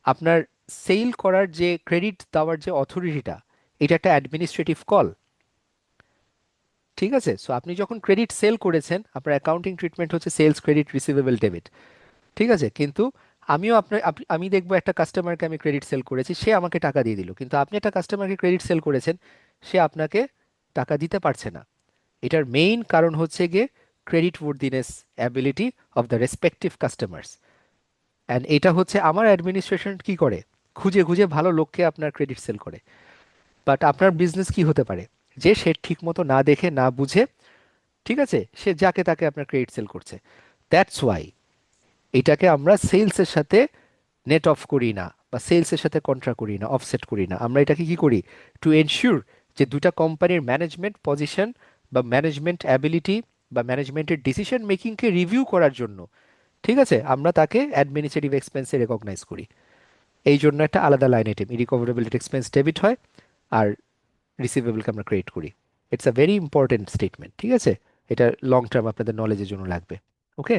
[SPEAKER 1] আপনার সেল করার যে ক্রেডিট দেওয়ার যে অথরিটিটা, এটা একটা অ্যাডমিনিস্ট্রেটিভ কল। ঠিক আছে, সো আপনি যখন ক্রেডিট সেল করেছেন আপনার অ্যাকাউন্টিং ট্রিটমেন্ট হচ্ছে সেলস ক্রেডিট রিসিভেবল ডেবিট। ঠিক আছে, কিন্তু আমিও আমি দেখবো একটা কাস্টমারকে আমি ক্রেডিট সেল করেছি, সে আমাকে টাকা দিয়ে দিল, কিন্তু আপনি একটা কাস্টমারকে ক্রেডিট সেল করেছেন, সে আপনাকে টাকা দিতে পারছে না। এটার মেইন কারণ হচ্ছে গিয়ে credit ওয়ার্দিনেস ability of the respective customers. And এটা হচ্ছে আমার অ্যাডমিনিস্ট্রেশন কি করে, খুঁজে খুঁজে ভালো লোককে আপনার ক্রেডিট সেল করে। বাট আপনার বিজনেস কি হতে পারে, যে সে ঠিক মতো না দেখে না বুঝে, ঠিক আছে, সে যাকে তাকে আপনার ক্রেডিট সেল করছে। দ্যাটস ওয়াই এটাকে আমরা সেলসের সাথে নেট অফ করি না বা সেলসের সাথে কন্ট্রা করি না, অফসেট করি না। আমরা এটাকে কি করি, টু এনশিওর যে দুটা কোম্পানির ম্যানেজমেন্ট পজিশন বা ম্যানেজমেন্ট অ্যাবিলিটি বা ম্যানেজমেন্টের ডিসিশন মেকিংকে রিভিউ করার জন্য, ঠিক আছে, আমরা তাকে অ্যাডমিনিস্ট্রেটিভ এক্সপেন্সে রেকগনাইজ করি। এই জন্য একটা আলাদা line item recoverable expense debit হয় আর রিসিভেবলকে আমরা ক্রেডিট করি। It's a very important statement. ঠিক আছে, এটা লং টার্ম আপনাদের নলেজের জন্য লাগবে। ওকে,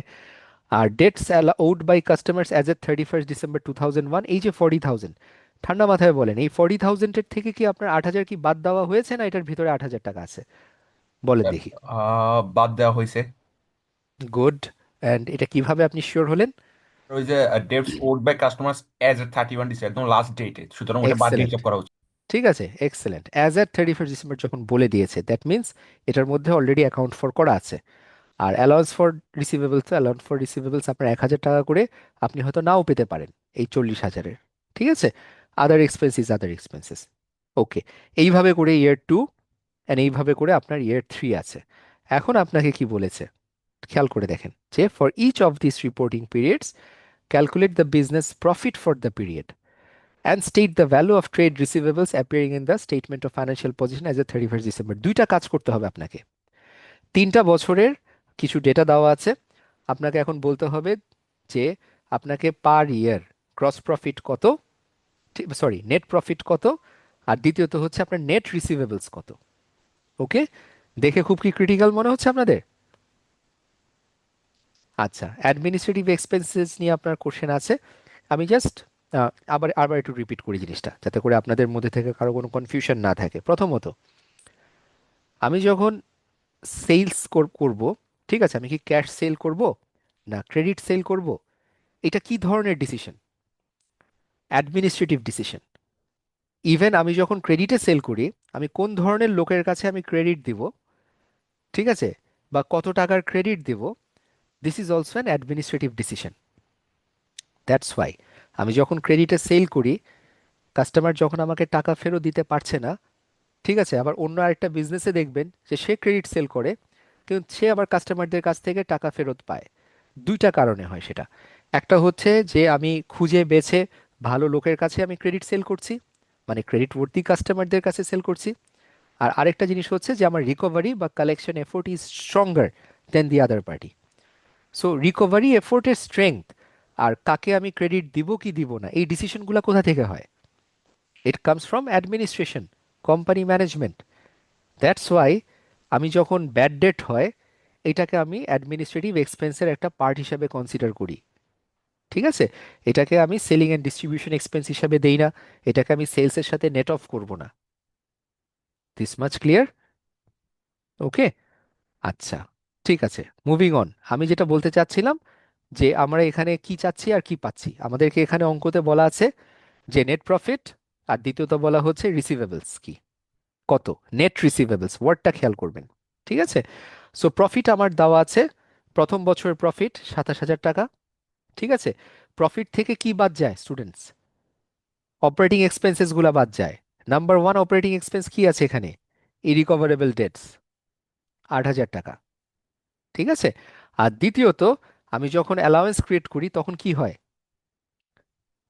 [SPEAKER 1] আর debts owed by customers as at 31st December 2001, এই যে 40,000, ঠান্ডা মাথায় বলেন এই 40,000-এর থেকে কি আপনার 8,000 কি বাদ দেওয়া হয়েছে না এটার ভিতরে 8,000 টাকা আছে? বলেন দেখি।
[SPEAKER 2] বাদ দেওয়া হয়েছে।
[SPEAKER 1] গুড। অ্যান্ড এটা কিভাবে আপনি শিওর হলেন?
[SPEAKER 2] ওই যে debts owed by customers as a 31 December একদম লাস্ট ডেটে, সুতরাং ওটা বাদ দিয়ে
[SPEAKER 1] এক্সেলেন্ট,
[SPEAKER 2] হিসাব করা উচিত।
[SPEAKER 1] ঠিক আছে, excellent. As at 31st December যখন বলে দিয়েছে দ্যাট মিনস এটার মধ্যে অলরেডি অ্যাকাউন্ট ফর করা আছে। আর allowance for receivables, allowance for receivables আপনার 1,000 টাকা করে আপনি হয়তো নাও পেতে পারেন এই 40,000-এর। ঠিক আছে, আদার এক্সপেন্সিস আদার এক্সপেন্সেস। ওকে, এইভাবে করে ইয়ার 2 অ্যান্ড এইভাবে করে আপনার ইয়ার 3 আছে। এখন আপনাকে কি বলেছে খেয়াল করে দেখেন, যে for each of this reporting periods calculate the business profit for the period and state the value of trade receivables appearing in the statement of financial position as at 31st December। দুইটা কাজ করতে হবে আপনাকে। 3টা বছরের কিছু data দেওয়া আছে, আপনাকে এখন বলতে হবে যে আপনাকে পার ইয়ার গ্রস প্রফিট কত, সরি নেট প্রফিট কত, আর দ্বিতীয়ত হচ্ছে আপনার নেট রিসিভেবলস কত। ওকে, দেখে খুব কি ক্রিটিক্যাল মনে হচ্ছে আপনাদের? আচ্ছা, অ্যাডমিনিস্ট্রেটিভ এক্সপেন্সেস নিয়ে আপনার কোশ্চেন আছে। আমি জাস্ট আবার আবার একটু রিপিট করি জিনিসটা, যাতে করে আপনাদের মধ্যে থেকে কারো কোনো কনফিউশন না থাকে। প্রথমত, আমি যখন সেলস করব, ঠিক আছে, আমি কি ক্যাশ সেল করব না ক্রেডিট সেল করব, এটা কি ধরনের ডিসিশন? Administrative decision. ইভেন আমি যখন ক্রেডিটে সেল করি, আমি কোন ধরনের লোকের কাছে আমি ক্রেডিট দিব, ঠিক আছে, বা কত টাকার ক্রেডিট দিব, this is also an administrative decision. That's why আমি যখন ক্রেডিটে সেল করি, কাস্টমার যখন আমাকে টাকা ফেরত দিতে পারছে না, ঠিক আছে, আবার অন্য আরেকটা বিজনেসে দেখবেন যে সে ক্রেডিট সেল করে কিন্তু সে আবার কাস্টমারদের কাছ থেকে টাকা ফেরত পায়। দুইটা কারণে হয় সেটা। একটা হচ্ছে যে আমি খুঁজে বেছে ভালো লোকের কাছে আমি ক্রেডিট সেল করছি, মানে ক্রেডিট ভর্তি কাস্টমারদের কাছে সেল করছি। আর আরেকটা জিনিস হচ্ছে যে আমার রিকভারি বা collection effort is stronger than the other party. So recovery এফোর্টের স্ট্রেংথ আর কাকে আমি ক্রেডিট দিব কি দিব না, এই ডিসিশনগুলো কোথা থেকে হয়? It comes from administration, company management. That's why আমি যখন ব্যাড ডেট হয়, এটাকে আমি অ্যাডমিনিস্ট্রেটিভ এক্সপেন্সের একটা পার্ট হিসাবে কনসিডার করি। ঠিক আছে, এটাকে আমি সেলিং অ্যান্ড ডিস্ট্রিবিউশন এক্সপেন্স হিসাবে দেই না, এটাকে আমি সেলসের সাথে নেট অফ করব না। This much clear? ওকে, আচ্ছা, ঠিক আছে, মুভিং অন। আমি যেটা বলতে চাচ্ছিলাম যে আমরা এখানে কি চাচ্ছি আর কি পাচ্ছি। আমাদেরকে এখানে অঙ্কতে বলা আছে যে নেট প্রফিট, আর দ্বিতীয়ত বলা হচ্ছে রিসিভেবলস কি, কত নেট রিসিভেবলস, ওয়ার্ডটা খেয়াল করবেন। ঠিক আছে, সো প্রফিট আমার দেওয়া আছে, প্রথম বছরের প্রফিট 27,000 টাকা। ঠিক আছে, প্রফিট থেকে কি বাদ যায় স্টুডেন্টস? অপারেটিং এক্সপেন্সেসগুলো বাদ যায়। নাম্বার ওয়ান অপারেটিং এক্সপেন্স কি আছে এখানে? ইরিকভারেবল ডেটস, 8,000 টাকা। ঠিক আছে, আর দ্বিতীয়ত আমি যখন অ্যালাউয়েন্স ক্রিয়েট করি তখন কি হয়?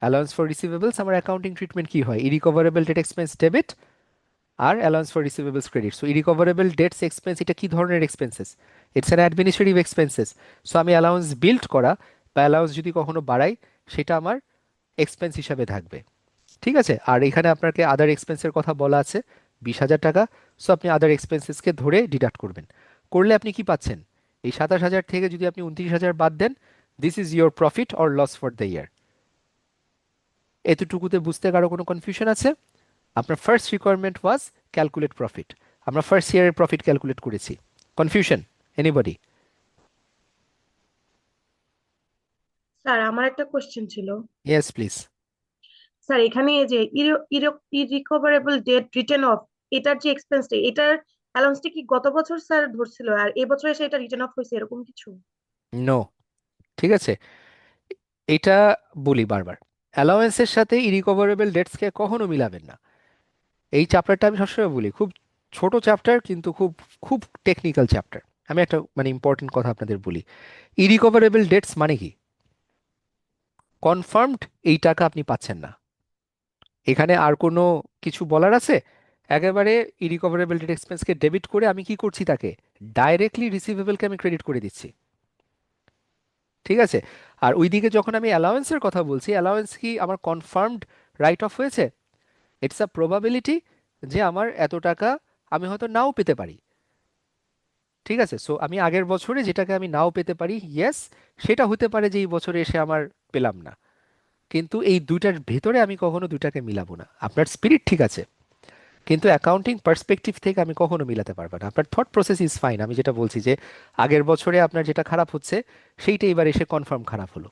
[SPEAKER 1] অ্যালাউয়েন্স ফর রিসিভেবলস আমার অ্যাকাউন্টিং ট্রিটমেন্ট কি হয়? ইরিকভারেবল ডেট এক্সপেন্স ডেবিট আর allowance for receivables credit. So irrecoverable debts expense এটা কি ধরনের expenses? It's an administrative expenses. So আমি অ্যালাউন্স বিল্ড করা বা অ্যালাউন্স যদি কখনো বাড়াই, সেটা আমার এক্সপেন্স হিসাবে থাকবে। ঠিক আছে, আর এখানে আপনাকে আদার এক্সপেন্সের কথা বলা আছে 20,000 টাকা। সো আপনি আদার এক্সপেন্সেসকে ধরে ডিডাক্ট করবেন। করলে আপনি কি পাচ্ছেন? এই 27,000 থেকে যদি আপনি 29,000 বাদ দেন, this is your profit or loss for the year. এতটুকুতে বুঝতে কারো কোনো কনফিউশন আছে? আপনার first requirement was calculate profit, আমরা ফার্স্ট ইয়ারের প্রফিট ক্যালকুলেট করেছি। Confusion anybody?
[SPEAKER 3] স্যার আমার একটা কোশ্চেন ছিল।
[SPEAKER 1] Yes please.
[SPEAKER 3] স্যার এখানে এই যে ইরিকভারেবল ডেট রিটার্ন অফ, এটার যে এক্সপেন্সটা, এটার অ্যালাউন্সটা কি গত বছর স্যার ধরছিল আর এবছর এসে এটা রিটার্ন অফ হয়েছে এরকম কিছু?
[SPEAKER 1] নো, ঠিক আছে, এটা বলি বারবার, অ্যালাওয়েন্সের সাথে ইরিকভারেবল ডেটসকে কখনো মিলাবেন না। এই চ্যাপ্টারটা আমি সবসময় বলি, খুব ছোট চ্যাপ্টার কিন্তু খুব খুব টেকনিক্যাল চ্যাপ্টার। আমি একটা মানে ইম্পর্টেন্ট কথা আপনাদের বলি, ইরিকভারেবল ডেটস মানে কি? কনফার্মড এই টাকা আপনি পাচ্ছেন না। এখানে আর কোনো কিছু বলার আছে? একেবারে ইরিকভারেবল ডেট এক্সপেন্সকে ডেবিট করে আমি কি করছি, তাকে ডাইরেক্টলি রিসিভেবলকে আমি ক্রেডিট করে দিচ্ছি। ঠিক আছে, আর ওইদিকে যখন আমি অ্যালাওয়েন্সের কথা বলছি, অ্যালাওয়েন্স কি আমার কনফার্মড রাইট অফ হয়েছে? ইটস আ প্রবাবিলিটি যে আমার এত টাকা আমি হয়তো নাও পেতে পারি। ঠিক আছে, সো আমি আগের বছরে যেটাকে আমি নাও পেতে পারি, ইয়েস, সেটা হতে পারে যে এই বছরে এসে আমার পেলাম না। কিন্তু এই দুইটার ভেতরে আমি কখনো দুইটাকে মিলাবো না। আপনার স্পিরিট ঠিক আছে, কিন্তু অ্যাকাউন্টিং পার্সপেক্টিভ থেকে আমি কখনো মিলাতে পারবো না। আপনার থট প্রসেস ইজ ফাইন, আমি যেটা বলছি যে আগের বছরে আপনার যেটা খারাপ হচ্ছে সেইটা এবার এসে কনফার্ম খারাপ হলো,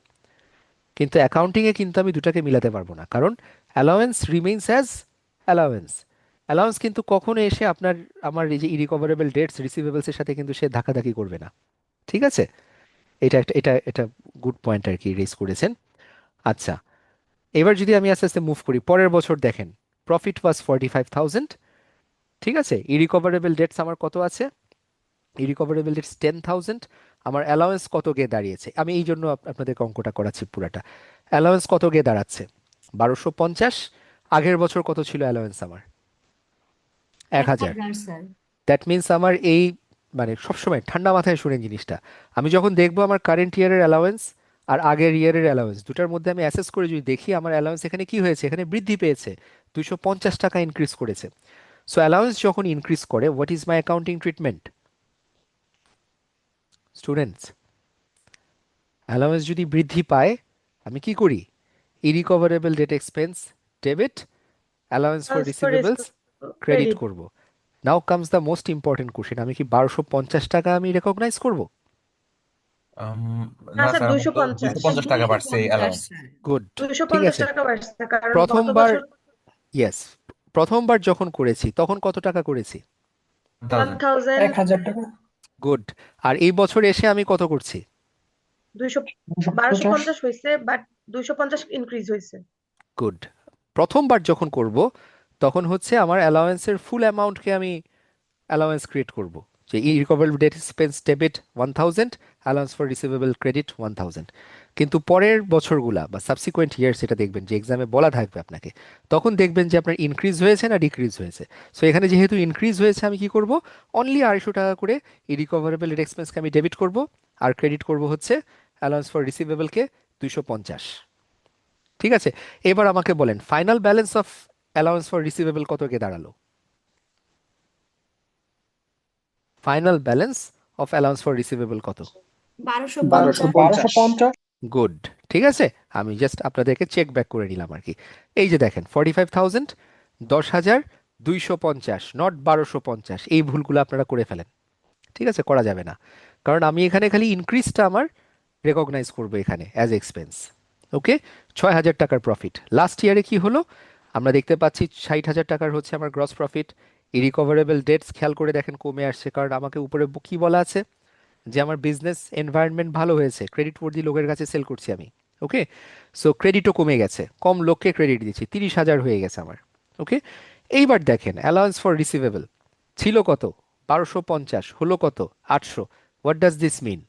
[SPEAKER 1] কিন্তু অ্যাকাউন্টিংয়ে কিন্তু আমি দুটাকে মিলাতে পারবো না, কারণ allowance remains as allowance. Allowance কিন্তু কখনো এসে আপনার আমার এই যে ইরিকভারেবল ডেটস রিসিভেবলসের সাথে কিন্তু সে ধাক্কাধাক্কি করবে না। ঠিক আছে, এটা গুড পয়েন্ট আর কি রেজ করেছেন। আচ্ছা, এবার যদি আমি আস্তে আস্তে মুভ করি, পরের বছর দেখেন প্রফিট ওয়াজ 45,000। ঠিক আছে, ইরিকভারেবল ডেটস আমার কত আছে? ইরিকভারেবল ডেটস 10,000। আমার অ্যালাওয়েন্স কত গিয়ে দাঁড়িয়েছে? আমি এই জন্য আপনাদেরকে অঙ্কটা করাচ্ছি পুরাটা। অ্যালাওয়েন্স কত গিয়ে দাঁড়াচ্ছে? 1250। আগের বছর কত ছিল অ্যালাওয়েন্স আমার? 1,000।
[SPEAKER 7] 1,000 স্যার।
[SPEAKER 1] দ্যাট মিন্স আমার এই, মানে সবসময় ঠান্ডা মাথায় শুনেন জিনিসটা, আমি যখন দেখবো আমার কারেন্ট ইয়ারের অ্যালাওয়েন্স আর আগের ইয়ারের অ্যালাউন্স, দুটার মধ্যে আমি অ্যাসেস করে যদি দেখি আমার অ্যালাউন্স এখানে কি হয়েছে, এখানে বৃদ্ধি পেয়েছে, 250 টাকা ইনক্রিজ করেছে। সো অ্যালাউন্স যখন ইনক্রিজ করে, what is my accounting treatment students? Allowance যদি বৃদ্ধি পায় আমি কি করি? Irrecoverable debt expense debit, allowance for receivables credit
[SPEAKER 3] credit.
[SPEAKER 1] করব। Now comes the most important question, আমি কি 1250 টাকা আমি রেকগনাইজ করব?
[SPEAKER 3] না
[SPEAKER 2] না
[SPEAKER 3] স্যার,
[SPEAKER 2] স্যার, আমার তো
[SPEAKER 3] 250।
[SPEAKER 2] 250 টাকা বাড়ছে
[SPEAKER 7] 250
[SPEAKER 2] অ্যালাউন্স।
[SPEAKER 7] স্যার।
[SPEAKER 1] গুড, ঠিক
[SPEAKER 3] 250
[SPEAKER 1] আছে।
[SPEAKER 3] টাকা বাড়ছে, কারণ গত
[SPEAKER 1] প্রথমবার,
[SPEAKER 3] বছর
[SPEAKER 1] ইয়েস, প্রথমবার যখন করেছি তখন কত টাকা করেছি?
[SPEAKER 2] 1000।
[SPEAKER 3] 1000।
[SPEAKER 1] গুড। আর এই বছর এসে আমি কত করছি?
[SPEAKER 3] 1250 হয়েছে, বাট 250 ইনক্রিজ হয়েছে।
[SPEAKER 1] গুড। প্রথমবার যখন করব তখন হচ্ছে আমার অ্যালাওয়েন্সের ফুল অ্যামাউন্টকে আমি অ্যালাওয়েন্স ক্রিয়েট করব, যে ই recoverable debt expense debit 1000, allowance for receivable credit 1000। কিন্তু পরের বছরগুলা বা সাবসিকুয়েন্ট ইয়ার্স এটা দেখবেন যে এক্সামে বলা থাকবে আপনাকে, তখন দেখবেন যে আপনার ইনক্রিজ হয়েছে না ডিক্রিজ হয়েছে। সো এখানে যেহেতু ইনক্রিজ হয়েছে আমি কি করব, অনলি 250 টাকা করে ই রিকভারেবল ডেট এক্সপেন্সকে আমি ডেবিট করব, আর ক্রেডিট করব হচ্ছে অ্যালাউন্স ফর রিসিভেবলকে 250। ঠিক আছে, এবার আমাকে বলেন final balance of allowance for receivable কত গিয়ে দাঁড়ালো? Final balance of allowance for receivable কত?
[SPEAKER 7] 1250।
[SPEAKER 1] গুড, ঠিক আছে। আমি জাস্ট আপনাদেরকে চেক ব্যাক করে নিলাম আর কি। এই যে দেখেন 45,000, 10,250, নট 1250, এই ভুলগুলো আপনারা করে ফেলেন। ঠিক আছে, করা যাবে না, কারণ আমি এখানে খালি ইনক্রিজটা আমার রেকগনাইজ করবো এখানে অ্যাজ এক্সপেন্স। ওকে, 6,000 টাকার প্রফিট। লাস্ট ইয়ারে কি হলো আমরা দেখতে পাচ্ছি, 60,000 টাকার হচ্ছে আমার গ্রস প্রফিট। ইরিকভারেবল ডেটস খেয়াল করে দেখেন কমে আসছে, কারণ আমাকে উপরে কি বলা আছে যে আমার বিজনেস এনভায়রনমেন্ট ভালো হয়েছে, ক্রেডিট ওয়ার্দি লোকের কাছে সেল করছি আমি। ওকে, সো ক্রেডিটও কমে গেছে, কম লোককে ক্রেডিট দিচ্ছি, 30,000 হয়ে গেছে আমার। ওকে, এইবার দেখেন অ্যালাউন্স ফর রিসিভেবল ছিল কত, 1250, হলো কত, 800। What does this mean?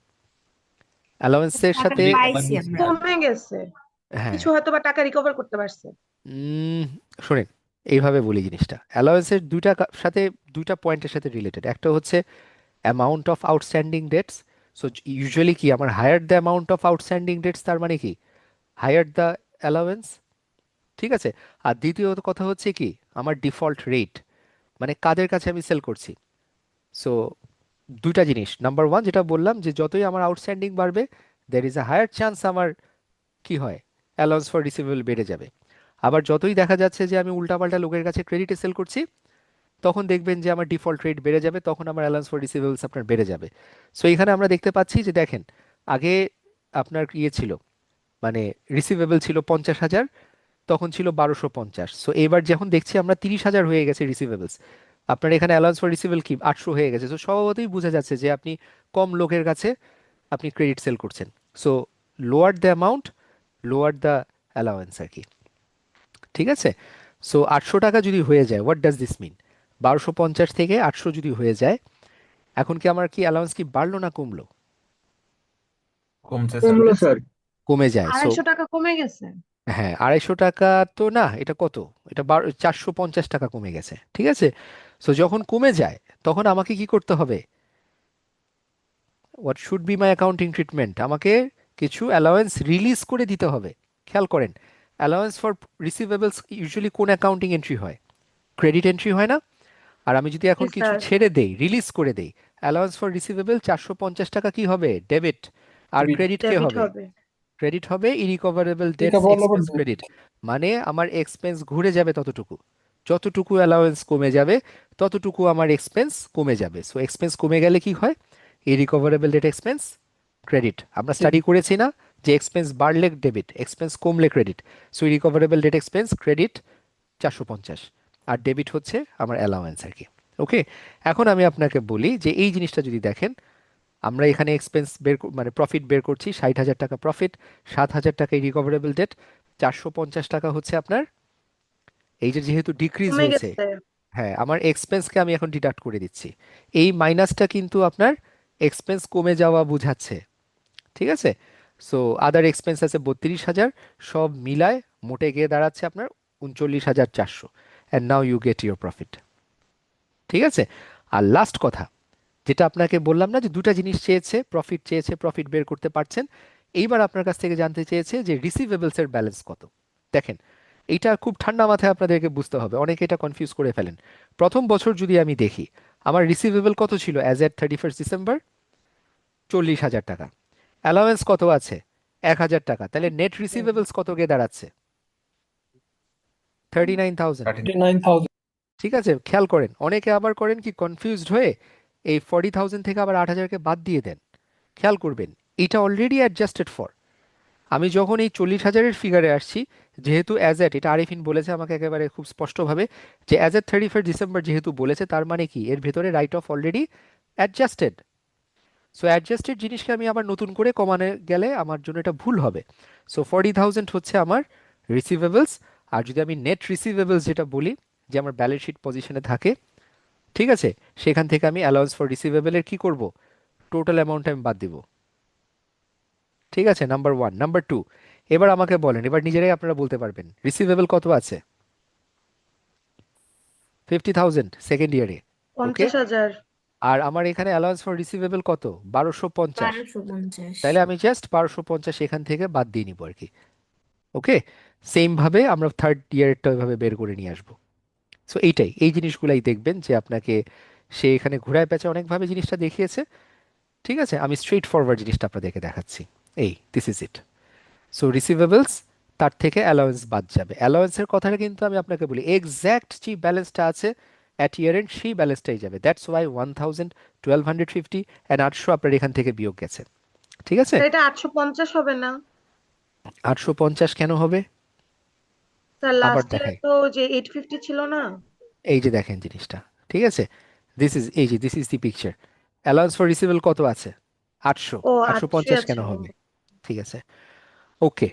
[SPEAKER 1] অ্যালাউন্সের
[SPEAKER 7] টাকা
[SPEAKER 1] সাথে,
[SPEAKER 7] পাইছি আমরা।
[SPEAKER 3] কমে গেছে,
[SPEAKER 1] হ্যাঁ,
[SPEAKER 3] কিছু হয়তো বা টাকা রিকভার করতে পারছে।
[SPEAKER 1] শোনেন, এইভাবে বলি জিনিসটা, অ্যালাউন্সের সাথে দুইটা পয়েন্টের সাথে রিলেটেড। একটা হচ্ছে amount of outstanding debts. So usually কি আমার higher the amount of outstanding debts, তার মানে কি হায়ার দ্য অ্যালাউন্স। ঠিক আছে, আর দ্বিতীয়ত কথা হচ্ছে কি আমার ডিফল্ট রেট, মানে কাদের কাছে আমি সেল করছি। সো দুইটা জিনিস, নাম্বার ওয়ান যেটা বললাম যে যতই আমার আউটস্ট্যান্ডিং বাড়বে there is a higher chance আমার কি হয়, অ্যালাউন্স ফর রিসিভেবল বেড়ে যাবে। আবার যতই দেখা যাচ্ছে যে আমি উল্টাপাল্টা লোকের কাছে ক্রেডিটে সেল করছি, তখন দেখবেন যে আমার ডিফল্ট রেট বেড়ে যাবে, তখন আমার অ্যালাউন্স ফর রিসিভেবলস আপনার বেড়ে যাবে। সো এখানে আমরা দেখতে পাচ্ছি যে দেখেন আগে আপনার ইয়ে ছিল, মানে রিসিভেবল ছিল 50,000, তখন ছিল 1250। সো এবার যখন দেখছি আমরা 30,000 হয়ে গেছে রিসিভেবলস, আপনার এখানে অ্যালাউন্স ফর রিসিভেবল কি 800 হয়ে গেছে। সো স্বভাবতই বোঝা যাচ্ছে যে আপনি কম লোকের কাছে আপনি ক্রেডিট সেল করছেন। So lower the amount, lower the allowance আর কি। ঠিক আছে, সো 800 টাকা যদি হয়ে যায়, হোয়াট ডাজ দিস মিন? 1250 থেকে 800 যদি হয়ে যায়, এখন কি আমার কি অ্যালাউন্স কি বাড়লো না কমলো?
[SPEAKER 2] কমছে
[SPEAKER 6] কমলো
[SPEAKER 2] স্যার।
[SPEAKER 6] স্যার।
[SPEAKER 1] কমে যায়। সো
[SPEAKER 3] 250 টাকা কমে গেছে।
[SPEAKER 1] হ্যাঁ, 250 টাকা তো না, এটা কত, এটা 450 টাকা কমে গেছে। ঠিক আছে, সো যখন কমে যায় তখন আমাকে কি করতে হবে? What should be my accounting treatment? আমাকে কিছু অ্যালাওয়েন্স রিলিজ করে দিতে হবে। খেয়াল করেন, অ্যালাওয়েন্স ফর রিসিভেবলস ইউজুয়ালি কোন অ্যাকাউন্টিং এন্ট্রি হয়? ক্রেডিট এন্ট্রি হয় না? আর আমি যদি এখন
[SPEAKER 3] জি
[SPEAKER 1] কিছু
[SPEAKER 3] স্যার,
[SPEAKER 1] ছেড়ে দেই, রিলিজ করে দেই, অ্যালাওয়েন্স ফর রিসিভেবল 450 টাকা কি হবে? ডেবিট। আর
[SPEAKER 2] Debit।
[SPEAKER 1] ক্রেডিট কে
[SPEAKER 3] ডেবিট
[SPEAKER 1] হবে?
[SPEAKER 3] হবে।
[SPEAKER 1] ক্রেডিট হবে ইরিকভারেবল ডেটস এক্সপেন্স ক্রেডিট। মানে আমার এক্সপেন্স ঘুরে যাবে ততটুকু, যতটুকু অ্যালাওয়েন্স কমে যাবে ততটুকু আমার এক্সপেন্স কমে যাবে। সো এক্সপেন্স কমে গেলে কি হয়? Irrecoverable debt expense credit. আমরা স্টাডি করেছি না যে এক্সপেন্স বাড়লে ডেবিট, এক্সপেন্স কমলে credit. So irrecoverable debt expense credit 450, আর ডেবিট হচ্ছে আমার অ্যালাওয়েন্স আর কি। ওকে, এখন আমি আপনাকে বলি যে এই জিনিসটা যদি দেখেন, আমরা এখানে এক্সপেন্স মানে প্রফিট বের করছি, 60,000 টাকা প্রফিট, 7,000 টাকা রিকভারেবল ডেট, 450 টাকা হচ্ছে আপনার এই যে যেহেতু ডিক্রিজ
[SPEAKER 3] কমে
[SPEAKER 1] হয়েছে,
[SPEAKER 3] গেছে।
[SPEAKER 1] হ্যাঁ আমার এক্সপেন্সকে আমি এখন ডিডাক্ট করে দিচ্ছি। এই মাইনাসটা কিন্তু আপনার এক্সপেন্স কমে যাওয়া বুঝাচ্ছে। ঠিক আছে, সো আদার এক্সপেন্স আছে 32,000, সব মিলায় মোটে গিয়ে দাঁড়াচ্ছে আপনার 39,400, and now you get your profit. ঠিক আছে, আর লাস্ট কথা যেটা আপনাকে বললাম না যে দুটা জিনিস চেয়েছে, প্রফিট চেয়েছে, প্রফিট বের করতে পারছেন, এইবার আপনার কাছ থেকে জানতে চেয়েছে যে রিসিভেবলস এর ব্যালেন্স কত। দেখেন, এইটা খুব ঠান্ডা মাথায় আপনাদেরকে বুঝতে হবে, অনেকে এটা কনফিউজ করে ফেলেন। প্রথম বছর যদি আমি দেখি, আমার রিসিভেবল কত ছিল অ্যাজ এট 31 ডিসেম্বর? 40,000 টাকা। অ্যালাওয়েন্স কত আছে? 1,000 টাকা। তাহলে নেট রিসিভেবলস কত গিয়ে দাঁড়াচ্ছে? 39,000।
[SPEAKER 2] 39,000।
[SPEAKER 1] ঠিক আছে, খেয়াল করেন, অনেকে আবার করেন কি কনফিউজড হয়ে এই 40,000 থেকে আবার 8,000কে বাদ দিয়ে দেন। খেয়াল করবেন, এটা অলরেডি অ্যাডজাস্টেড ফর। আমি যখন এই 40,000-এর ফিগারে আসছি, যেহেতু অ্যাজ এট, এটা আরিফিন বলেছে আমাকে একেবারে খুব স্পষ্টভাবে, যে অ্যাজ এট 31 ডিসেম্বর যেহেতু বলেছে, তার মানে কি এর ভেতরে right of already adjusted. So adjusted জিনিসকে আমি আবার নতুন করে কমানো গেলে আমার জন্য এটা ভুল হবে। সো 40,000 হচ্ছে আমার রিসিভেবলস। আর যদি আমি নেট রিসিভেবলস যেটা বলি, যে আমার ব্যালেন্স শিট পজিশনে থাকে, ঠিক আছে, সেখান থেকে আমি অ্যালাউন্স ফর রিসিভেবলের কি করব, টোটাল অ্যামাউন্ট আমি বাদ দিব। ঠিক আছে, নাম্বার ওয়ান। নাম্বার টু, এবার আমাকে বলেন, এবার নিজেরাই আপনারা বলতে পারবেন রিসিভেবল কত আছে? 50,000 সেকেন্ড ইয়ারে। ওকে,
[SPEAKER 3] 50,000।
[SPEAKER 1] আর আমার এখানে অ্যালাউন্স ফর রিসিভেবল কত? 1250।
[SPEAKER 7] 1250।
[SPEAKER 1] তাহলে আমি জাস্ট 1250 এখান থেকে বাদ দিয়ে নিব আর কি। ওকে, সেম ভাবে আমরা থার্ড ইয়ারটা ওইভাবে বের করে নিয়ে আসবো। সো এইটাই, এই জিনিসগুলাই দেখবেন যে আপনাকে সে এখানে ঘোরায় পেঁচে অনেকভাবে জিনিসটা দেখিয়েছে। ঠিক আছে, আমি স্ট্রেট ফরওয়ার্ড জিনিসটা আপনাদেরকে দেখাচ্ছি। এই this is it. So receivables, তার থেকে অ্যালাওয়েন্স বাদ যাবে। অ্যালাওয়েন্সের কথাটা কিন্তু আমি আপনাকে বলি, এক্স্যাক্ট যে ব্যালেন্সটা আছে অ্যাট ইয়ার এন্ড সেই ব্যালেন্সটাই যাবে। দ্যাটস ওয়াই 1,000, 1,250 অ্যান্ড 800 আপনার এখান থেকে বিয়োগ গেছে। ঠিক আছে,
[SPEAKER 3] স্যার এটা 850 হবে না?
[SPEAKER 1] 850 কেন হবে?
[SPEAKER 3] স্যার
[SPEAKER 1] আবার
[SPEAKER 3] লাস্ট ইয়ার
[SPEAKER 1] দেখাই,
[SPEAKER 3] তো যে 850 ছিল না?
[SPEAKER 1] এই যে দেখেন জিনিসটা, ঠিক আছে, this is the picture. Allowance for receivable কত আছে? 800।
[SPEAKER 3] ও 800
[SPEAKER 1] 850 কেন
[SPEAKER 3] আছে।
[SPEAKER 1] হবে? ঠিক আছে, okay.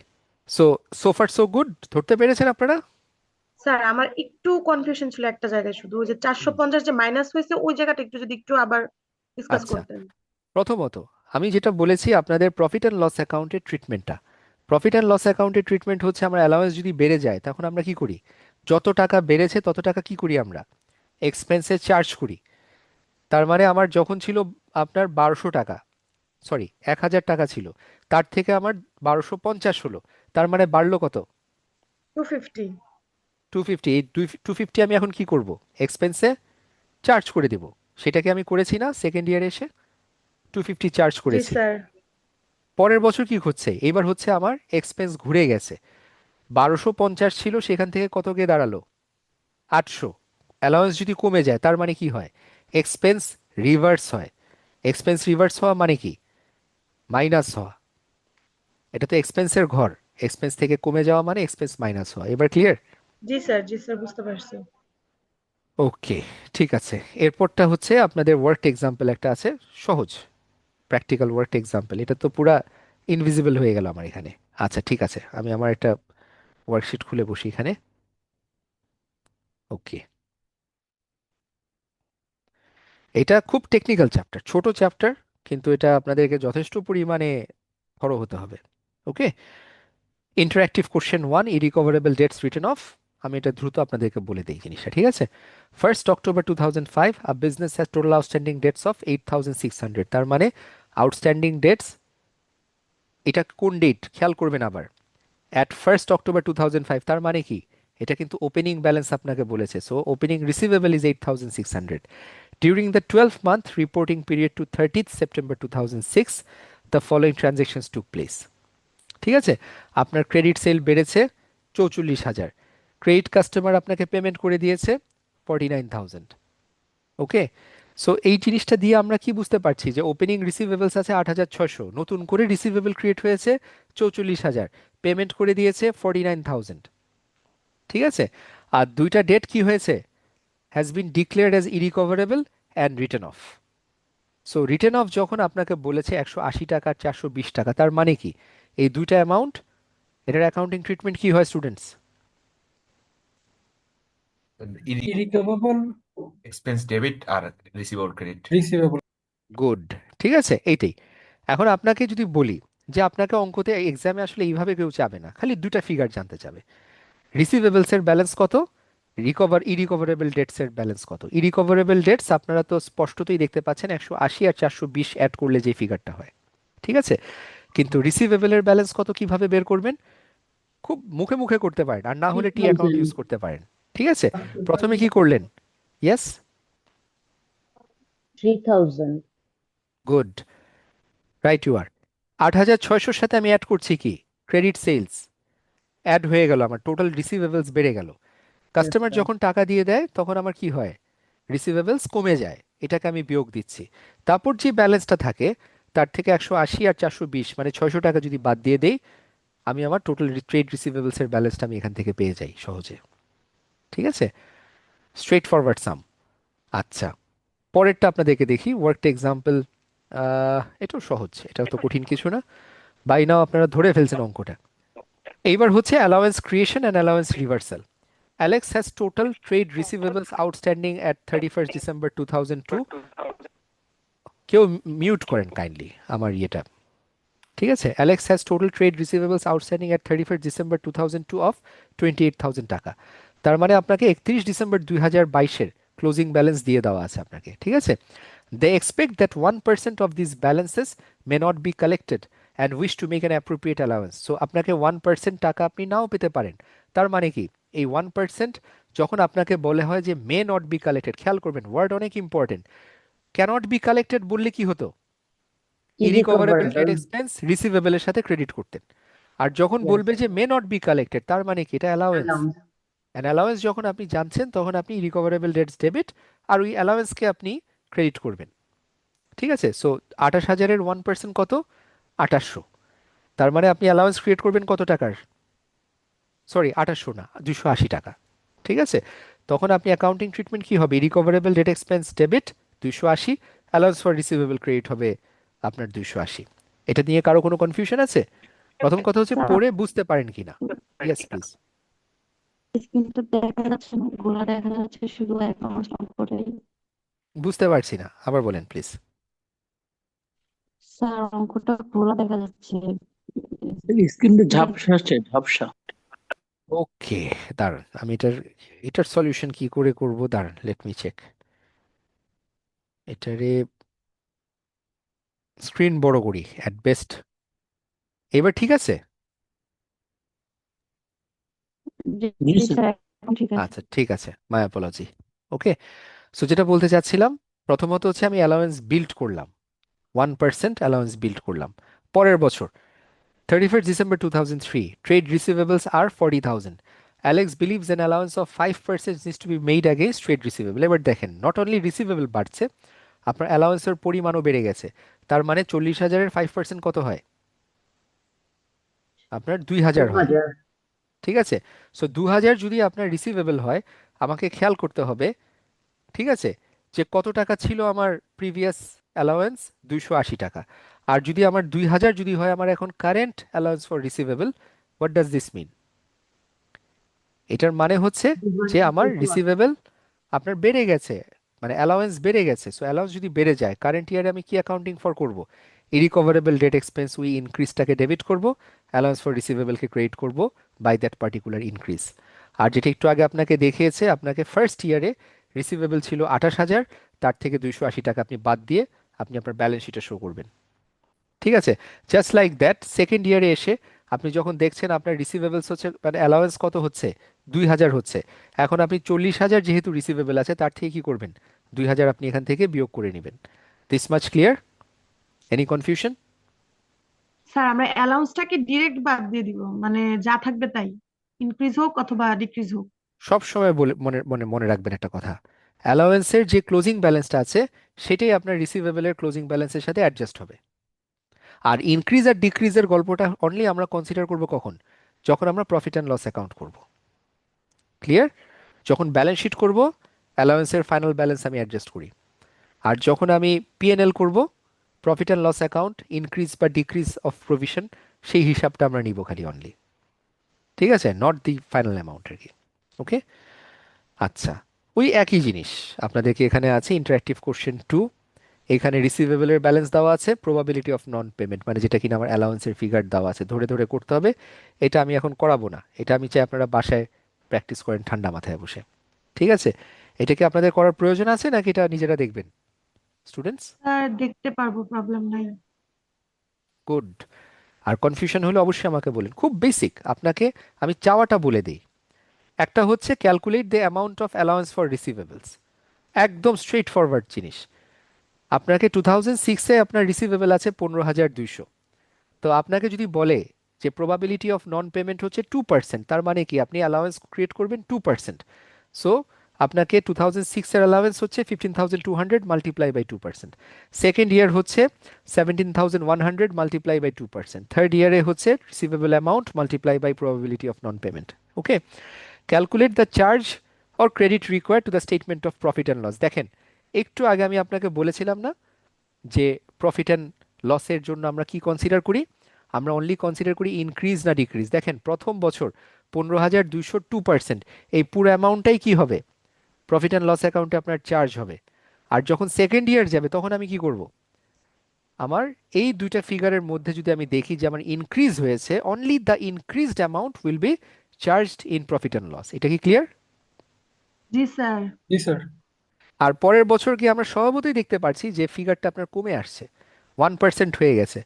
[SPEAKER 1] So so far so good, ধরতে পেরেছেন আপনারা?
[SPEAKER 3] স্যার আমার একটু কনফিউশন ছিল একটা জায়গায়, শুধু ওই যে 450 যে মাইনাস হয়েছে ওই জায়গাটা একটু যদি একটু আবার ডিসকাস
[SPEAKER 1] আচ্ছা,
[SPEAKER 3] করতেন।
[SPEAKER 1] প্রথমত আমি যেটা বলেছি আপনাদের প্রফিট অ্যান্ড লস অ্যাকাউন্টের ট্রিটমেন্টটা, প্রফিট অ্যান্ড লস অ্যাকাউন্টের ট্রিটমেন্ট হচ্ছে, আমরা অ্যালাউন্স যদি বেড়ে যায় তখন আমরা কি করি, যত টাকা বেড়েছে তত টাকা কি করি আমরা, এক্সপেন্সে চার্জ করি। তার মানে আমার যখন ছিল আপনার 1200 টাকা, সরি 1,000 টাকা ছিল, তার থেকে আমার 1250 হলো, তার মানে বাড়লো কত?
[SPEAKER 3] 250।
[SPEAKER 1] 250। এই 250 আমি এখন কি করব, এক্সপেন্সে চার্জ করে দেব। সেটাকে আমি করেছি না সেকেন্ড ইয়ারে এসে, 250 চার্জ
[SPEAKER 3] জি
[SPEAKER 1] করেছি।
[SPEAKER 3] স্যার।
[SPEAKER 1] পরের বছর কি হচ্ছে, এবার হচ্ছে আমার এক্সপেন্স ঘুরে গেছে, 1250 ছিল সেখান থেকে কত গিয়ে দাঁড়ালো? 800। অ্যালাউন্স যদি কমে যায় তার মানে কি হয়, এক্সপেন্স রিভার্স হয়। এক্সপেন্স রিভার্স হওয়া মানে কি, মাইনাস হওয়া। এটা তো এক্সপেন্সের ঘর, এক্সপেন্স থেকে কমে যাওয়া মানে এক্সপেন্স মাইনাস হওয়া। এবার ক্লিয়ার?
[SPEAKER 3] জি স্যার, জি স্যার, বুঝতে পারছি।
[SPEAKER 1] ওকে, ঠিক আছে। এরপরটা হচ্ছে আপনাদের ওয়ার্ক এক্সাম্পল একটা আছে, সহজ প্র্যাকটিক্যাল ওয়ার্ক এক্সাম্পল। এটা তো পুরা ইনভিজিবল হয়ে গেল আমার এখানে। আচ্ছা ঠিক আছে, আমি আমার একটা ওয়ার্কশিট খুলে বসি এখানে। ওকে, এটা খুব টেকনিক্যাল চ্যাপ্টার, ছোট চ্যাপ্টার, কিন্তু এটা আপনাদেরকে যথেষ্ট পরিমাণে থরো হতে হবে। Okay, interactive question one, irrecoverable debts written off. আমি এটা দ্রুত আপনাদেরকে বলে দিই জিনিসটা, ঠিক আছে। 1 October 2005 a business has total outstanding dates of 8,600। তার মানে আউটস্ট্যান্ডিং ডেটস, এটা কোন ডেট খেয়াল করবেন আবার, অ্যাট 1 অক্টোবর 2005, তার মানে কি, এটা কিন্তু ওপেনিং ব্যালেন্স আপনাকে বলেছে। So opening receivable is 8,600। During the 12 month reporting period to 30th September 2006 the following transactions took place. ঠিক আছে, আপনার ক্রেডিট সেল বেড়েছে 44,000, ক্রেডিট কাস্টমার আপনাকে পেমেন্ট করে দিয়েছে 49,000। ওকে, সো এই জিনিসটা দিয়ে আমরা কি বুঝতে পারছি, যে ওপেনিং রিসিভেবলস আছে 8,600, নতুন করে রিসিভেবল ক্রিয়েট হয়েছে 44,000, পেমেন্ট করে দিয়েছে 49,000। ঠিক আছে, আর দুইটা ডেট কি হয়েছে, has been declared as irrecoverable and written off. So written off যখন আপনাকে বলেছে 180 টাকা 420 টাকা, তার মানে কি, এই দুইটা অ্যামাউন্ট, এটার অ্যাকাউন্টিং ট্রিটমেন্ট কি হয় স্টুডেন্টস?
[SPEAKER 8] রিকভারেবল
[SPEAKER 2] এক্সপেন্স ডেবিট আর রিসিভেবল ক্রেডিট।
[SPEAKER 8] রিসিভেবল।
[SPEAKER 1] গুড, ঠিক আছে, এইটাই। এখন আপনাকে যদি বলি যে আপনাকে অঙ্কতে এক্সামে আসলে এইভাবে কেউ চাবে না, খালি দুইটা ফিগার জানতে চাবে, রিসিভেবলসের ব্যালেন্স কত, ইরিকভারেবল ডেটসের ব্যালেন্স কত। ইরিকভারেবল ডেটস আপনারা তো স্পষ্টতই দেখতে পাচ্ছেন 180 আর 420 অ্যাড করলে যে ফিগারটা হয়। ঠিক আছে, কিন্তু রিসিভেবলের ব্যালেন্স কত কিভাবে বের করবেন? খুব মুখে মুখে করতে পারেন, আর না হলে টি অ্যাকাউন্ট
[SPEAKER 7] 3000
[SPEAKER 1] ইউজ করতে পারেন। ঠিক আছে, প্রথমে কি করলেন? Yes,
[SPEAKER 7] 3000
[SPEAKER 1] good, right you are. 8,600-র সাথে আমি অ্যাড করছি কি? ক্রেডিট সেলস অ্যাড হয়ে গেল, আমার টোটাল রিসিভেবলস বেড়ে গেল।
[SPEAKER 7] yes
[SPEAKER 1] কাস্টমার
[SPEAKER 7] sir
[SPEAKER 1] যখন টাকা দিয়ে দেয় তখন আমার কি হয়? রিসিভেবলস কমে যায়, এটাকে আমি বিয়োগ দিচ্ছি। তারপর যে ব্যালেন্সটা থাকে তার থেকে 180 আর 420 মানে 600 টাকা যদি বাদ দিয়ে দেই, আমি আমার টোটাল ট্রেড রিসিভেবলসের ব্যালেন্সটা আমি এখান থেকে পেয়ে যাই সহজে। ঠিক আছে, স্ট্রেট ফরওয়ার্ড সাম। আচ্ছা, পরেরটা আপনাদেরকে দেখি, ওয়ার্কড এক্সাম্পল। এটাও সহজ, এটাও তো কঠিন কিছু না। বাই নাও আপনারা ধরে ফেলছেন অঙ্কটা। এইবার হচ্ছে allowance creation and allowance reversal. Alex has total trade receivables outstanding at 31st December 2002. কেউ মিউট করেন কাইন্ডলি আমার ইয়েটা। ঠিক আছে, Alex has total trade receivables outstanding at 31st December 2002 of 28,000 টাকা। তার মানে আপনাকে 31 ডিসেম্বর 2022-এর ক্লোজিং ব্যালেন্স দিয়ে দেওয়া আছে আপনাকে। ঠিক আছে, they expect that 1% of these balances may not be collected and wish to make an appropriate allowance. So আপনাকে 1% টাকা আপনি নাও পেতে পারেন। তার মানে কি, এই 1% যখন আপনাকে বলে হয় যে মে নট বি কালেক্টেড, খেয়াল করবেন ওয়ার্ড অনেক ইম্পর্টেন্ট। ক্যানট বি কালেক্টেড বললে কি হতো? ইরিকভারেবল ডেট
[SPEAKER 7] irrecoverable
[SPEAKER 1] এক্সপেন্স রিসিভেবলের সাথে ক্রেডিট করতেন। আর যখন
[SPEAKER 7] yes
[SPEAKER 1] বলবে যে মে নট বি কালেক্টেড, তার মানে কি, এটা অ্যালাউয়েন্স।
[SPEAKER 7] allowance
[SPEAKER 1] অ্যান অ্যালাউয়েন্স যখন আপনি জানছেন তখন আপনি রিকভারেবল ডেটস ডেবিট আর ওই অ্যালাউয়েন্সকে আপনি ক্রেডিট করবেন। ঠিক আছে, সো 28,000-এর 1% কত? 2800। তার মানে আপনি অ্যালাউয়েন্স ক্রিয়েট করবেন কত টাকার? সরি, 2800 না, 280 টাকা। ঠিক আছে, তখন আপনি অ্যাকাউন্টিং ট্রিটমেন্ট কি হবে? Recoverable debt expense debit 280, allowance for receivable credit হবে আপনার 280। এটা নিয়ে কারো কোনো কনফিউশন আছে? প্রথম কথা হচ্ছে
[SPEAKER 9] স্যার
[SPEAKER 1] পড়ে বুঝতে পারেন কিনা। Yes please.
[SPEAKER 9] স্ক্রিনটা দেখা যাচ্ছে না, গোলা দেখা যাচ্ছে শুধু অ্যাকাউন্ট করে।
[SPEAKER 1] বুঝতে পারছি না, আবার বলেন প্লিজ।
[SPEAKER 9] স্যার অঙ্কটা গোলা দেখা যাচ্ছে।
[SPEAKER 5] স্ক্রিনটা ঝাপসা আসছে, ঝাপসা।
[SPEAKER 1] ওকে, দাঁড়ান, আমি এটার সলিউশন কি করে করব, দাঁড়ান, লেট মি চেক। এটারে স্ক্রিন বড় করি অ্যাট বেস্ট। এবার ঠিক আছে?
[SPEAKER 9] জি
[SPEAKER 5] জি
[SPEAKER 9] জি
[SPEAKER 5] স্যার।
[SPEAKER 9] স্যার, এখন ঠিক আছে।
[SPEAKER 1] আচ্ছা ঠিক আছে, মাই অ্যাপোলজি। ওকে, সো যেটা বলতে চাচ্ছিলাম, প্রথমত হচ্ছে আমি অ্যালাউয়েন্স বিল্ড করলাম, 1% অ্যালাউয়েন্স বিল্ড করলাম। পরের বছর 31st December 2003, trade receivables are 40,000. Alex believes an allowance of 5% needs to be made against trade receivable. এবার দেখেন, নট অনলি রিসিভেবল বাড়ছে, আপনার অ্যালাউন্সের পরিমাণও বেড়ে গেছে। তার মানে 40,000-এর 5% কত হয়? আপনার 2,000 হয়।
[SPEAKER 7] 2000
[SPEAKER 1] ঠিক আছে, সো 2,000 যদি আপনার রিসিভেবল হয়, আমাকে খেয়াল করতে হবে, ঠিক আছে, যে কত টাকা ছিল আমার প্রিভিয়াস অ্যালাওয়েন্স? 280 টাকা। আর যদি আমার 2,000 যদি হয় আমার এখন current allowance for receivable, what does this mean? এটার মানে হচ্ছে যে আমার
[SPEAKER 7] 280
[SPEAKER 1] রিসিভেবল আপনার বেড়ে গেছে, মানে অ্যালাওয়েন্স বেড়ে গেছে। সো অ্যালাউন্স যদি বেড়ে যায়, কারেন্ট ইয়ারে আমি কি অ্যাকাউন্টিং ফর করব? ইরিকভারেবল ডেট এক্সপেন্স উই ইনক্রিজটাকে ডেবিট করব, অ্যালাউন্স ফর রিসিভেবলকে ক্রেডিট করব বাই দ্যাট পার্টিকুলার ইনক্রিজ। আর যেটা একটু আগে আপনাকে দেখিয়েছে, আপনাকে ফার্স্ট ইয়ারে রিসিভেবল ছিল 28,000, তার থেকে 280 টাকা আপনি বাদ দিয়ে আপনি আপনার ব্যালেন্স শিটে শো করবেন। ঠিক আছে, জাস্ট লাইক দ্যাট সেকেন্ড ইয়ারে এসে আপনি যখন দেখছেন আপনার রিসিভেবলস হচ্ছে, মানে অ্যালাওয়েন্স কত হচ্ছে? 2,000 হচ্ছে। এখন আপনি 40,000 যেহেতু রিসিভেবল আছে, তার থেকে কি করবেন? 2,000 আপনি এখান থেকে বিয়োগ করে নেবেন। This much clear? Any confusion?
[SPEAKER 3] Sir আমরা অ্যালাউন্সটাকে ডিরেক্ট বাদ দিয়ে দিব, মানে যা থাকবে তাই, ইনক্রিজ হোক অথবা ডিক্রিজ হোক।
[SPEAKER 1] সব সময় বলে মনে মনে মনে রাখবেন একটা কথা, অ্যালাওয়েন্সের যে ক্লোজিং ব্যালেন্সটা আছে সেটাই আপনার রিসিভেবলের ক্লোজিং ব্যালেন্সের সাথে অ্যাডজাস্ট হবে। আর ইনক্রিজ আর ডিক্রিজের গল্পটা অনলি আমরা কনসিডার করব কখন? যখন আমরা প্রফিট অ্যান্ড লস অ্যাকাউন্ট করব। ক্লিয়ার? যখন ব্যালেন্স শিট করব, অ্যালাওয়েন্সের ফাইনাল ব্যালেন্স আমি অ্যাডজাস্ট করি। আর যখন আমি পিএনএল করব, profit and loss account, increase বা ডিক্রিজ অফ প্রভিশন, সেই হিসাবটা আমরা নিব খালি অনলি। ঠিক আছে, নট দি ফাইনাল অ্যামাউন্ট আর কি। ওকে, আচ্ছা, ওই একই জিনিস আপনাদেরকে এখানে আছে ইন্টারঅ্যাক্টিভ কোশ্চেন 2। এখানে রিসিভেবলের ব্যালেন্স দেওয়া আছে, প্রবাবিলিটি অফ নন পেমেন্ট, মানে যেটা কিনা আমার অ্যালাউন্সের ফিগার দেওয়া আছে, ধরে ধরে করতে হবে। এটা আমি এখন করাবো না, এটা আমি চাই আপনারা বাসায় প্র্যাকটিস করেন ঠান্ডা মাথায় বসে। ঠিক আছে, এটা কি আপনাদের করার প্রয়োজন আছে নাকি এটা নিজেরা দেখবেন স্টুডেন্টস?
[SPEAKER 3] স্যার দেখতে পারবো, প্রবলেম নাই।
[SPEAKER 1] গুড, আর কনফিউশন হলে অবশ্যই আমাকে বলেন, খুব বেসিক, আপনাকে আমি চাওয়াটা বলে দিই। একটা হচ্ছে calculate the amount of allowance for receivables, একদম স্ট্রেট ফরওয়ার্ড জিনিস। আপনাকে 2006-এ আপনার রিসিভেবল আছে 15,200, তো আপনাকে যদি বলে যে প্রবাবিলিটি অফ নন পেমেন্ট হচ্ছে 2%, তার মানে কি আপনি অ্যালাউন্স ক্রিয়েট করবেন 2%। সো আপনাকে 2006-এর অ্যালাউন্স হচ্ছে 15,200 মাল্টিপ্লাই বাই 2%, সেকেন্ড ইয়ার হচ্ছে 17,100 মাল্টিপ্লাই বাই 2%, থার্ড ইয়ারে হচ্ছে receivable amount multiply by probability of non payment. Okay, calculate the charge or credit required to the statement of profit and loss. দেখেন, একটু আগে আমি আপনাকে বলেছিলাম না যে প্রফিট অ্যান্ড লসের জন্য আমরা কি কনসিডার করি, আমরা অনলি কনসিডার করি ইনক্রিজ না ডিক্রিজ। দেখেন প্রথম বছর 15,200 2%, এই পুরো অ্যামাউন্টটাই কি হবে, প্রফিট অ্যান্ড লস অ্যাকাউন্টে আপনার চার্জ হবে। আর যখন সেকেন্ড ইয়ার যাবে তখন আমি কি করব, আমার এই দুইটা ফিগারের মধ্যে যদি আমি দেখি যে আমার ইনক্রিজ হয়েছে, only the increased amount will be charged in profit and loss. এটা কি ক্লিয়ার?
[SPEAKER 3] জি স্যার।
[SPEAKER 8] জি স্যার।
[SPEAKER 1] আর পরের বছর কি আমরা স্বভাবতই দেখতে পাচ্ছি যে ফিগারটা আপনার কমে আসছে, 1% হয়ে গেছে।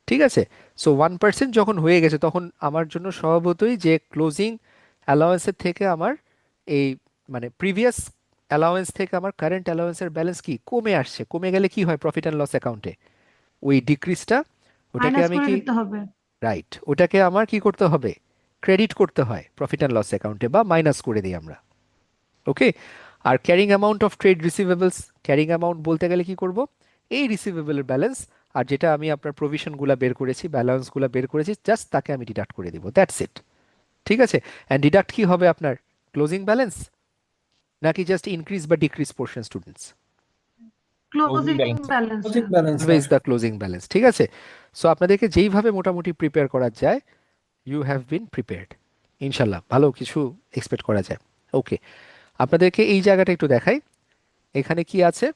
[SPEAKER 1] ঠিক আছে, সো 1% যখন হয়ে গেছে তখন আমার জন্য স্বভাবতই যে ক্লোজিং অ্যালাওয়েন্সের থেকে আমার এই মানে প্রিভিয়াস অ্যালাওয়েন্স থেকে আমার কারেন্ট অ্যালাওয়েন্সের ব্যালেন্স কি কমে আসছে। কমে গেলে কি হয় প্রফিট অ্যান্ড লস অ্যাকাউন্টে, ওই ডিক্রিজটা, ওটাকে
[SPEAKER 3] মাইনাস
[SPEAKER 1] আমি
[SPEAKER 3] করে
[SPEAKER 1] কি,
[SPEAKER 3] দিতে হবে।
[SPEAKER 1] রাইট, ওটাকে আমার কি করতে হবে, ক্রেডিট করতে হয় প্রফিট অ্যান্ড লস অ্যাকাউন্টে, বা মাইনাস করে দিই আমরা। ওকে, আর carrying amount of trade receivables, carrying amount বলতে গেলে কি করব, এই রিসিভেবলের ব্যালেন্স আর যেটা আমি আপনার প্রভিশনগুলো বের করেছি, ব্যালেন্সগুলো বের করেছি, জাস্ট তাকে আমি ডিডাক্ট করে দিব, দ্যাটস ইট। ঠিক আছে, অ্যান্ড ডিডাক্ট কি হবে আপনার, ক্লোজিং ব্যালেন্স নাকি জাস্ট ইনক্রিজ বা decrease portion students?
[SPEAKER 3] Closing
[SPEAKER 2] balance.
[SPEAKER 3] Balance.
[SPEAKER 8] Logic balance
[SPEAKER 1] always the closing balance. ঠিক আছে, সো আপনাদেরকে যেইভাবে মোটামুটি প্রিপেয়ার করা যায়, ইউ হ্যাভ বিন প্রিপেয়ার্ড, ইনশাল্লাহ ভালো কিছু এক্সপেক্ট করা যায়। ওকে, আপনাদেরকে এই জায়গাটা একটু দেখাই, এখানে কি আছে,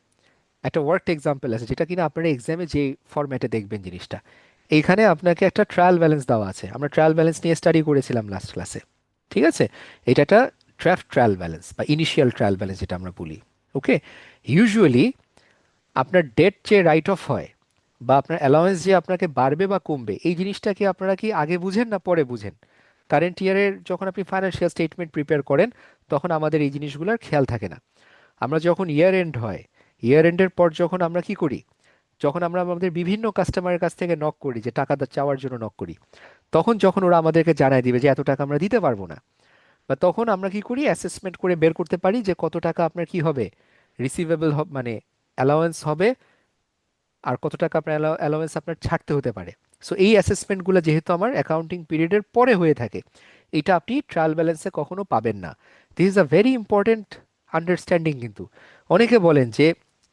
[SPEAKER 1] একটা ওয়ার্কড এক্সাম্পল আছে যেটা কিনা আপনারা এক্সামে যে ফরম্যাটে দেখবেন জিনিসটা। এইখানে আপনাকে একটা ট্রায়াল ব্যালেন্স দেওয়া আছে, আমরা ট্রায়াল ব্যালেন্স নিয়ে স্টাডি করেছিলাম লাস্ট ক্লাসে। ঠিক আছে, এটা একটা ড্রাফট ট্রায়াল ব্যালেন্স বা ইনিশিয়াল ট্রায়াল ব্যালেন্স যেটা আমরা বলি। ওকে, ইউজুয়ালি আপনার ডেট যে রাইট অফ হয় বা আপনার অ্যালাওয়েন্স যে আপনাকে বাড়বে বা কমবে, এই জিনিসটা কি আপনারা কি আগে বুঝেন না পরে বুঝেন? কারেন্ট ইয়ারের যখন আপনি ফাইন্যান্সিয়াল স্টেটমেন্ট প্রিপেয়ার করেন তখন আমাদের এই জিনিসগুলোর খেয়াল থাকে না। আমরা যখন ইয়ার এন্ড হয়, ইয়ার এন্ডের পর যখন আমরা কি করি, যখন আমরা আমাদের বিভিন্ন কাস্টমারের কাছ থেকে নক করি, যে টাকা চাওয়ার জন্য নক করি, তখন যখন ওরা আমাদেরকে জানায় দিবে যে এত টাকা আমরা দিতে পারবো না, বা তখন আমরা কি করি, অ্যাসেসমেন্ট করে বের করতে পারি যে কত টাকা আপনার কি হবে, রিসিভেবল মানে অ্যালাওয়েন্স হবে, আর কত টাকা আপনার অ্যালাওয়েন্স আপনার ছাড়তে হতে পারে। সো এই অ্যাসেসমেন্টগুলো যেহেতু আমার অ্যাকাউন্টিং পিরিয়ডের পরে হয়ে থাকে, এটা আপনি ট্রায়াল ব্যালেন্সে কখনো পাবেন না। This is a very important understanding. কিন্তু অনেকে বলেন যে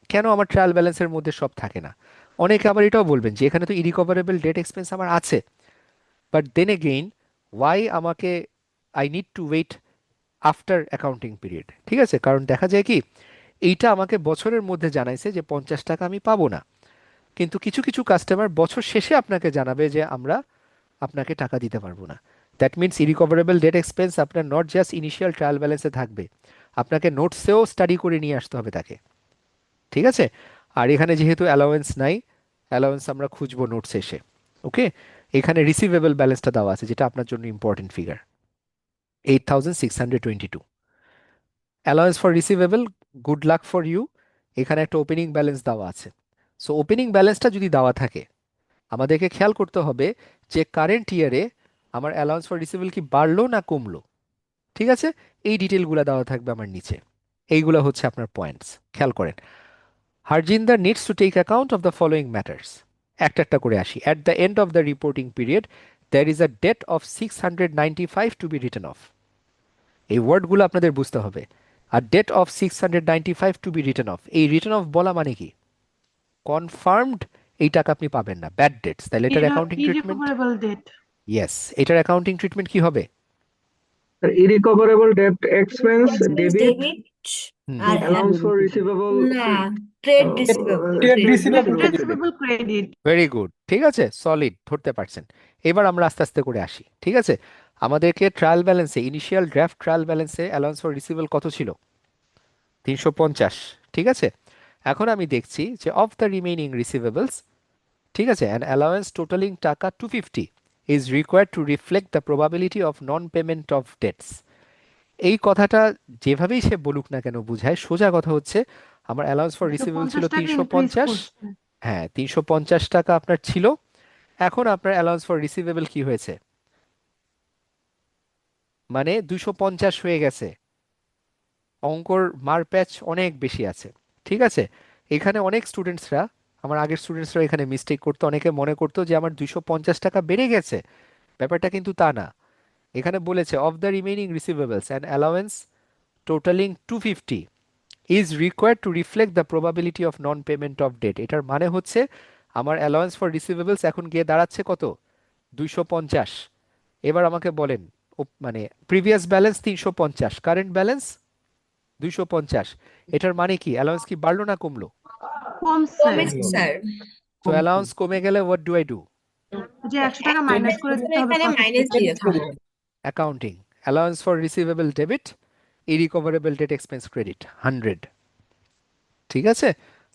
[SPEAKER 1] কেন আমার ট্রায়াল ব্যালেন্সের মধ্যে সব থাকে না, অনেকে আবার এটাও বলবেন যে এখানে তো ইরিকভারেবল ডেট এক্সপেন্স আমার আছে, বাট দেন এগেইন ওয়াই আমাকে I need to wait after accounting period. ঠিক আছে, কারণ দেখা যায় কি, এইটা আমাকে বছরের মধ্যে জানাইছে যে 50 টাকা আমি পাবো না, কিন্তু কিছু কিছু কাস্টমার বছর শেষে আপনাকে জানাবে যে আমরা আপনাকে টাকা দিতে পারবো না। দ্যাট মিনস ইরিকভারেবল ডেট এক্সপেন্স আপনার নট জাস্ট ইনিশিয়াল ট্রায়াল ব্যালেন্সে থাকবে, আপনাকে নোটসেও স্টাডি করে নিয়ে আসতে হবে তাকে। ঠিক আছে, আর এখানে যেহেতু অ্যালাওয়েন্স নাই, অ্যালাওয়েন্স আমরা খুঁজবো নোটস এসে। ওকে, এখানে রিসিভেবল ব্যালেন্সটা দেওয়া আছে যেটা আপনার জন্য important figure, 8,622। Allowance for receivable, good luck for you, এখানে একটা ওপেনিং ব্যালেন্স দেওয়া আছে। সো ওপেনিং ব্যালেন্সটা যদি দেওয়া থাকে, আমাদেরকে খেয়াল করতে হবে যে কারেন্ট ইয়ারে আমার অ্যালাউন্স ফর রিসিভেবল কি বাড়লো না কমলো। ঠিক আছে, এই ডিটেলগুলো দেওয়া থাকবে আমার নিচে, এইগুলো হচ্ছে আপনার পয়েন্টস, খেয়াল করেন। Harjinder needs to take account of the following matters, একটা একটা করে আসি। At the end of the reporting period there is a debt of 695 to be written off, এই ওয়ার্ডগুলো আপনাদের বুঝতে হবে। আর debt of 695 to be written off, এই রিটেন অফ বলা মানে কি, কনফার্মড এই টাকা আপনি পাবেন না, ব্যাড ডেটস, তাহলে এটার accounting treatment,
[SPEAKER 3] irrecoverable debt.
[SPEAKER 1] Yes, এটার অ্যাকাউন্টিং ট্রিটমেন্ট কি হবে?
[SPEAKER 7] Irrecoverable debt expense debit,
[SPEAKER 10] debit
[SPEAKER 1] hmm,
[SPEAKER 10] আর
[SPEAKER 7] অ্যালাউন্স ফর রিসিভেবল
[SPEAKER 10] না trade receivable
[SPEAKER 8] trade receivable
[SPEAKER 3] receivable credit.
[SPEAKER 1] Very good, ঠিক আছে, সলিড, ধরতে পারছেন। এবার আমরা আস্তে আস্তে করে আসি। ঠিক আছে, আমাদেরকে ট্রায়াল ব্যালেন্সে, ইনিশিয়াল ড্রাফট ট্রায়াল ব্যালেন্সে অ্যালাউন্স ফর রিসিভেবল কত ছিল? 350। ঠিক আছে, এখন আমি দেখছি যে অফ দ্য রিমেইনিং রিসিভেবলস ঠিক আছে, অ্যান অ্যালাওয়েন্স টোটালিং টাকা 250 is required to reflect the probability of non payment of dates. এই কথাটা যেভাবেই সে বলুক না কেন বুঝায়, সোজা কথা হচ্ছে আমার অ্যালাউন্স ফর রিসিভেবল ছিল
[SPEAKER 3] 150 টাকা
[SPEAKER 1] তিনশো
[SPEAKER 3] ইনক্রিজ
[SPEAKER 1] পঞ্চাশ
[SPEAKER 3] করছে।
[SPEAKER 1] হ্যাঁ 350 টাকা আপনার ছিল, এখন আপনার অ্যালাউন্স ফর রিসিভেবল কি হয়েছে, মানে 250 হয়ে গেছে। অঙ্কর মারপ্যাচ অনেক বেশি আছে। ঠিক আছে, এখানে অনেক স্টুডেন্টসরা, আমার আগের স্টুডেন্টসরা এখানে মিস্টেক করতো, অনেকে মনে করতো যে আমার 250 টাকা বেড়ে গেছে, ব্যাপারটা কিন্তু তা না। এখানে বলেছে of the remaining receivables and allowance totalling 250 is required to reflect the probability of non payment of debt. এটার মানে হচ্ছে আমার অ্যালাওয়েন্স ফর রিসিভেবলস এখন গিয়ে দাঁড়াচ্ছে কত, 250। এবার আমাকে বলেন, মানে প্রিভিয়াস ব্যালেন্স 350, কারেন্ট ব্যালেন্স 250, এটার মানে কি অ্যালাউন্স কি বাড়লো না কমলো?
[SPEAKER 3] কমছে।
[SPEAKER 10] কমেছে স্যার।
[SPEAKER 1] তো অ্যালাউন্স কমে গেলে হোয়াট ডু আই ডু?
[SPEAKER 3] যে 100 টাকা মাইনাস করে দিতে হবে
[SPEAKER 10] এখানে
[SPEAKER 3] প্রফিট
[SPEAKER 10] মাইনাস
[SPEAKER 3] থেকে।
[SPEAKER 10] দিয়ে দিতে হবে।
[SPEAKER 1] Accounting, allowance for receivable debit, irrecoverable debt expense credit 100। ঠিক আছে,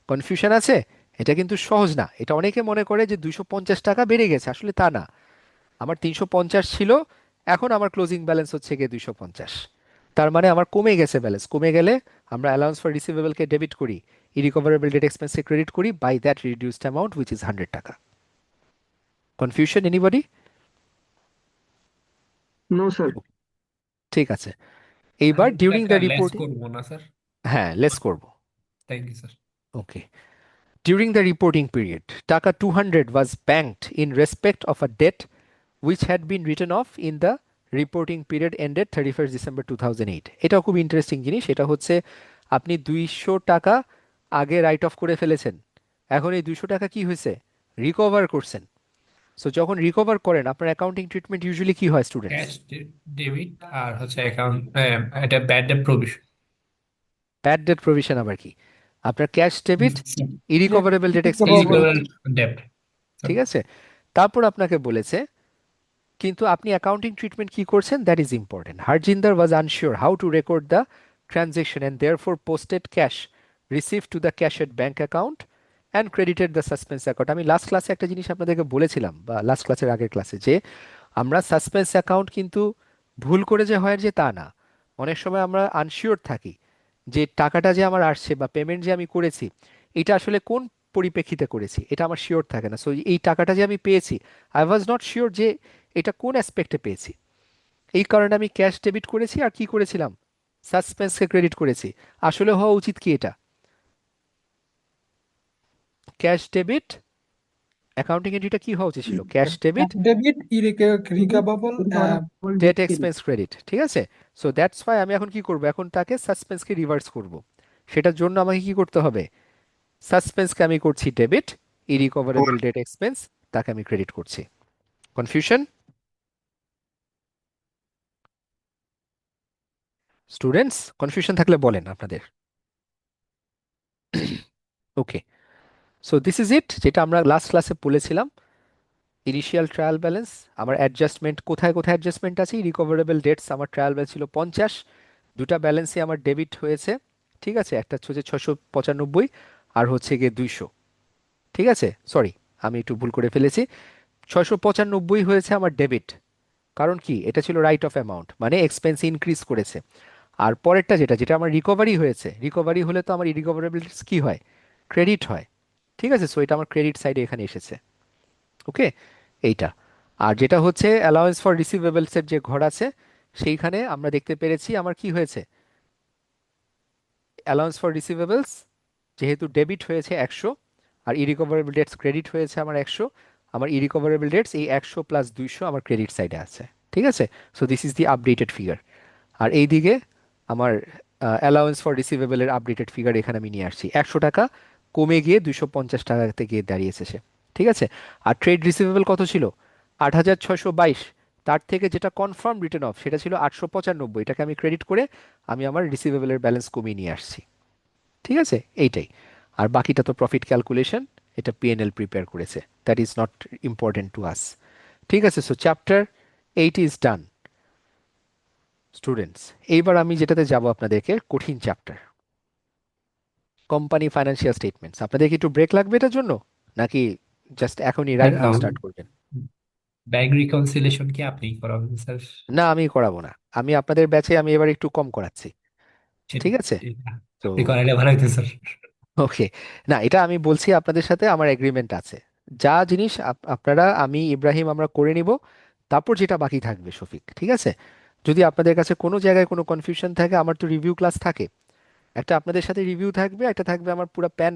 [SPEAKER 1] কনফিউশন আছে? এটা কিন্তু সহজ না, এটা অনেকে মনে করে যে 250 টাকা বেড়ে গেছে, আসলে তা না। আমার 350 ছিল, এখন আমার ক্লোজিং ব্যালেন্স হচ্ছে গিয়ে 250, তার মানে আমার কমে গেছে ব্যালেন্স। কমে গেলে আমরা অ্যালাউন্স ফর রিসিভেবলকে ডেবিট করি, ইরিকভারেবল ডেট এক্সপেন্সকে ক্রেডিট করি, by that reduced amount which is 100 টাকা। Confusion anybody?
[SPEAKER 7] No sir.
[SPEAKER 1] ঠিক আছে, এইবার ডিউরিং দ্য
[SPEAKER 8] লেস
[SPEAKER 1] রিপোর্টিং,
[SPEAKER 8] করবো না স্যার?
[SPEAKER 1] হ্যাঁ লেস করব।
[SPEAKER 8] Thank you sir.
[SPEAKER 1] Okay, during the reporting period, Taka 200 was banked in respect of a debt which had been written off in the reporting period ended 31st December 2008. এটাও খুব interesting জিনিস। এটা হচ্ছে আপনি 200 টাকা আগে রাইট অফ করে ফেলেছেন, এখন এই 200 টাকা কি হয়েছে, রিকভার করছেন। সো যখন রিকভার করেন আপনার অ্যাকাউন্টিং ট্রিটমেন্ট ইউজুয়ালি কি হয় স্টুডেন্টস?
[SPEAKER 8] ক্যাশ ডেবিট আর হচ্ছে অ্যাকাউন্ট, এটা bad debt provision.
[SPEAKER 1] Bad debt provision আবার কি? আপনার cash debit, irrecoverable debt expense
[SPEAKER 8] irrecoverable
[SPEAKER 1] credit.
[SPEAKER 8] Debt.
[SPEAKER 1] ঠিক আছে, তারপর আপনাকে বলেছে কিন্তু আপনি অ্যাকাউন্টিং ট্রিটমেন্ট কি করছেন, that is important. Harjinder was unsure how to record the transaction and therefore posted cash receive to the cashed bank account and credited the suspense account. আমি লাস্ট ক্লাসে একটা জিনিস আপনাদেরকে বলেছিলাম, বা লাস্ট ক্লাসের আগের ক্লাসে, যে আমরা সাসপেন্স অ্যাকাউন্ট কিন্তু ভুল করে যে হয় যে তা না। অনেক সময় আমরা আনশিওর থাকি যে টাকাটা যে আমার আসছে বা পেমেন্ট যে আমি করেছি এটা আসলে কোন পরিপ্রেক্ষিতে করেছি, এটা আমার শিওর থাকে না। সো এই টাকাটা যে আমি পেয়েছি, আই ওয়াজ নট শিওর যে এটা কোন অ্যাসপেক্টে পেয়েছি, এই কারণে আমি ক্যাশ ডেবিট করেছি আর কি করেছিলাম, সাসপেন্সকে ক্রেডিট করেছি। আসলে হওয়া উচিত কি, এটা ক্যাশ ডেবিট, অ্যাকাউন্টিং এন্ট্রিটা কি হওয়া উচিত ছিল, cash debit
[SPEAKER 8] debit recoverable
[SPEAKER 1] debt expense credit. ঠিক আছে, সো দ্যাটস ওয়াই আমি এখন কি করব, এখন তাকে সাসপেন্সকে রিভার্স করব। সেটার জন্য আমাকে কি করতে হবে, সাসপেন্সকে আমি করছি ডেবিট, ইরিকভারেবল ডেট এক্সপেন্স তাকে আমি ক্রেডিট করছি। Confusion students? কনফিউশন থাকলে বলেন আপনাদের। ওকে, সো দিস ইজ ইট, যেটা আমরা লাস্ট ক্লাসে বলেছিলাম। ইনিশিয়াল ট্রায়াল ব্যালেন্স, আমার অ্যাডজাস্টমেন্ট কোথায় কোথায় অ্যাডজাস্টমেন্ট আছে, রিকভারেবল ডেটস আমার ট্রায়াল ব্যালেন্স ছিল 50, দুটা ব্যালেন্সই আমার ডেবিট হয়েছে। ঠিক আছে, একটা হচ্ছে 695 আর হচ্ছে গিয়ে 200। ঠিক আছে, সরি আমি একটু ভুল করে ফেলেছি, 695 হয়েছে আমার ডেবিট, কারণ কি এটা ছিল রাইট অফ অ্যামাউন্ট, মানে এক্সপেন্স ইনক্রিজ করেছে। আর পরেরটা যেটা যেটা আমার রিকভারি হয়েছে, রিকভারি হলে তো আমার ইরিকভারেবল কি হয়, ক্রেডিট হয়। ঠিক আছে, সো এটা আমার ক্রেডিট সাইডে এখানে এসেছে। ওকে, এইটা। আর যেটা হচ্ছে অ্যালাউয়েন্স ফর রিসিভেবলসের যে ঘর আছে, সেইখানে আমরা দেখতে পেরেছি আমার কি হয়েছে, অ্যালাউয়েন্স ফর রিসিভেবলস যেহেতু ডেবিট হয়েছে 100 আর ইরিকভারেবল ডেটস ক্রেডিট হয়েছে আমার 100, আমার ইরিকভারেবল ডেটস এই 100 প্লাস 200 আমার ক্রেডিট সাইডে আছে। ঠিক আছে, so this is the updated figure. আর এইদিকে আমার অ্যালাউয়েন্স ফর রিসিভেবলের আপডেটেড ফিগার এখানে আমি নিয়ে আসছি, 100 টাকা কমে গিয়ে 250 টাকাতে গিয়ে দাঁড়িয়েছে সে। ঠিক আছে, আর ট্রেড রিসিভেবল কত ছিল, 8622, তার থেকে যেটা কনফার্ম রিটার্ন অফ সেটা ছিল 895, এটাকে আমি ক্রেডিট করে আমি আমার রিসিভেবলের ব্যালেন্স কমিয়ে নিয়ে আসছি। ঠিক আছে, এইটাই। আর বাকিটা তো প্রফিট ক্যালকুলেশন, এটা পিএনএল প্রিপেয়ার করেছে, that is not important to us. ঠিক আছে, so chapter 8 is done students. এইবার আমি যেটাতে যাব আপনাদেরকে কঠিন চ্যাপ্টার, কোম্পানি ফাইন্যান্সিয়াল স্টেটমেন্টস। আপনাদের কি একটু ব্রেক লাগবে এটার জন্য, নাকি জাস্ট এখনই
[SPEAKER 8] স্যার
[SPEAKER 1] রাইট নাও স্টার্ট করবেন।
[SPEAKER 8] ব্যাংক রিকনসিলিয়েশন কি আপনি করাবেন স্যার?
[SPEAKER 1] না, আমি করাবো না, আমি আপনাদের ব্যাচে আমি এবার একটু কম করাচ্ছি, ঠিক আছে?
[SPEAKER 8] এটা
[SPEAKER 1] তো
[SPEAKER 8] আপনি করাইলে ভালো হতো স্যার।
[SPEAKER 1] ওকে, না এটা আমি বলছি আপনাদের সাথে আমার এগ্রিমেন্ট আছে, যা জিনিস আপনারা আমি ইব্রাহিম আমরা করে নিব, তারপর যেটা বাকি থাকবে শফিক, ঠিক আছে? যদি আপনাদের কাছে কোনো জায়গায় কোনো কনফিউশন থাকে, আমার তো রিভিউ ক্লাস থাকে, একটা আপনাদের সাথে রিভিউ থাকবে, একটা থাকবে আমার পুরো প্যান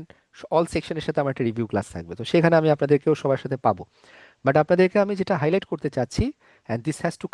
[SPEAKER 1] অল সেকশনের সাথে আমার একটা রিভিউ ক্লাস থাকবে, তো সেখানে আমি আপনাদেরকেও সবার সাথে পাবো। বাট আপনাদেরকে আমি যেটা হাইলাইট করতে চাচ্ছি, অ্যান্ড দিস হ্যাজ টু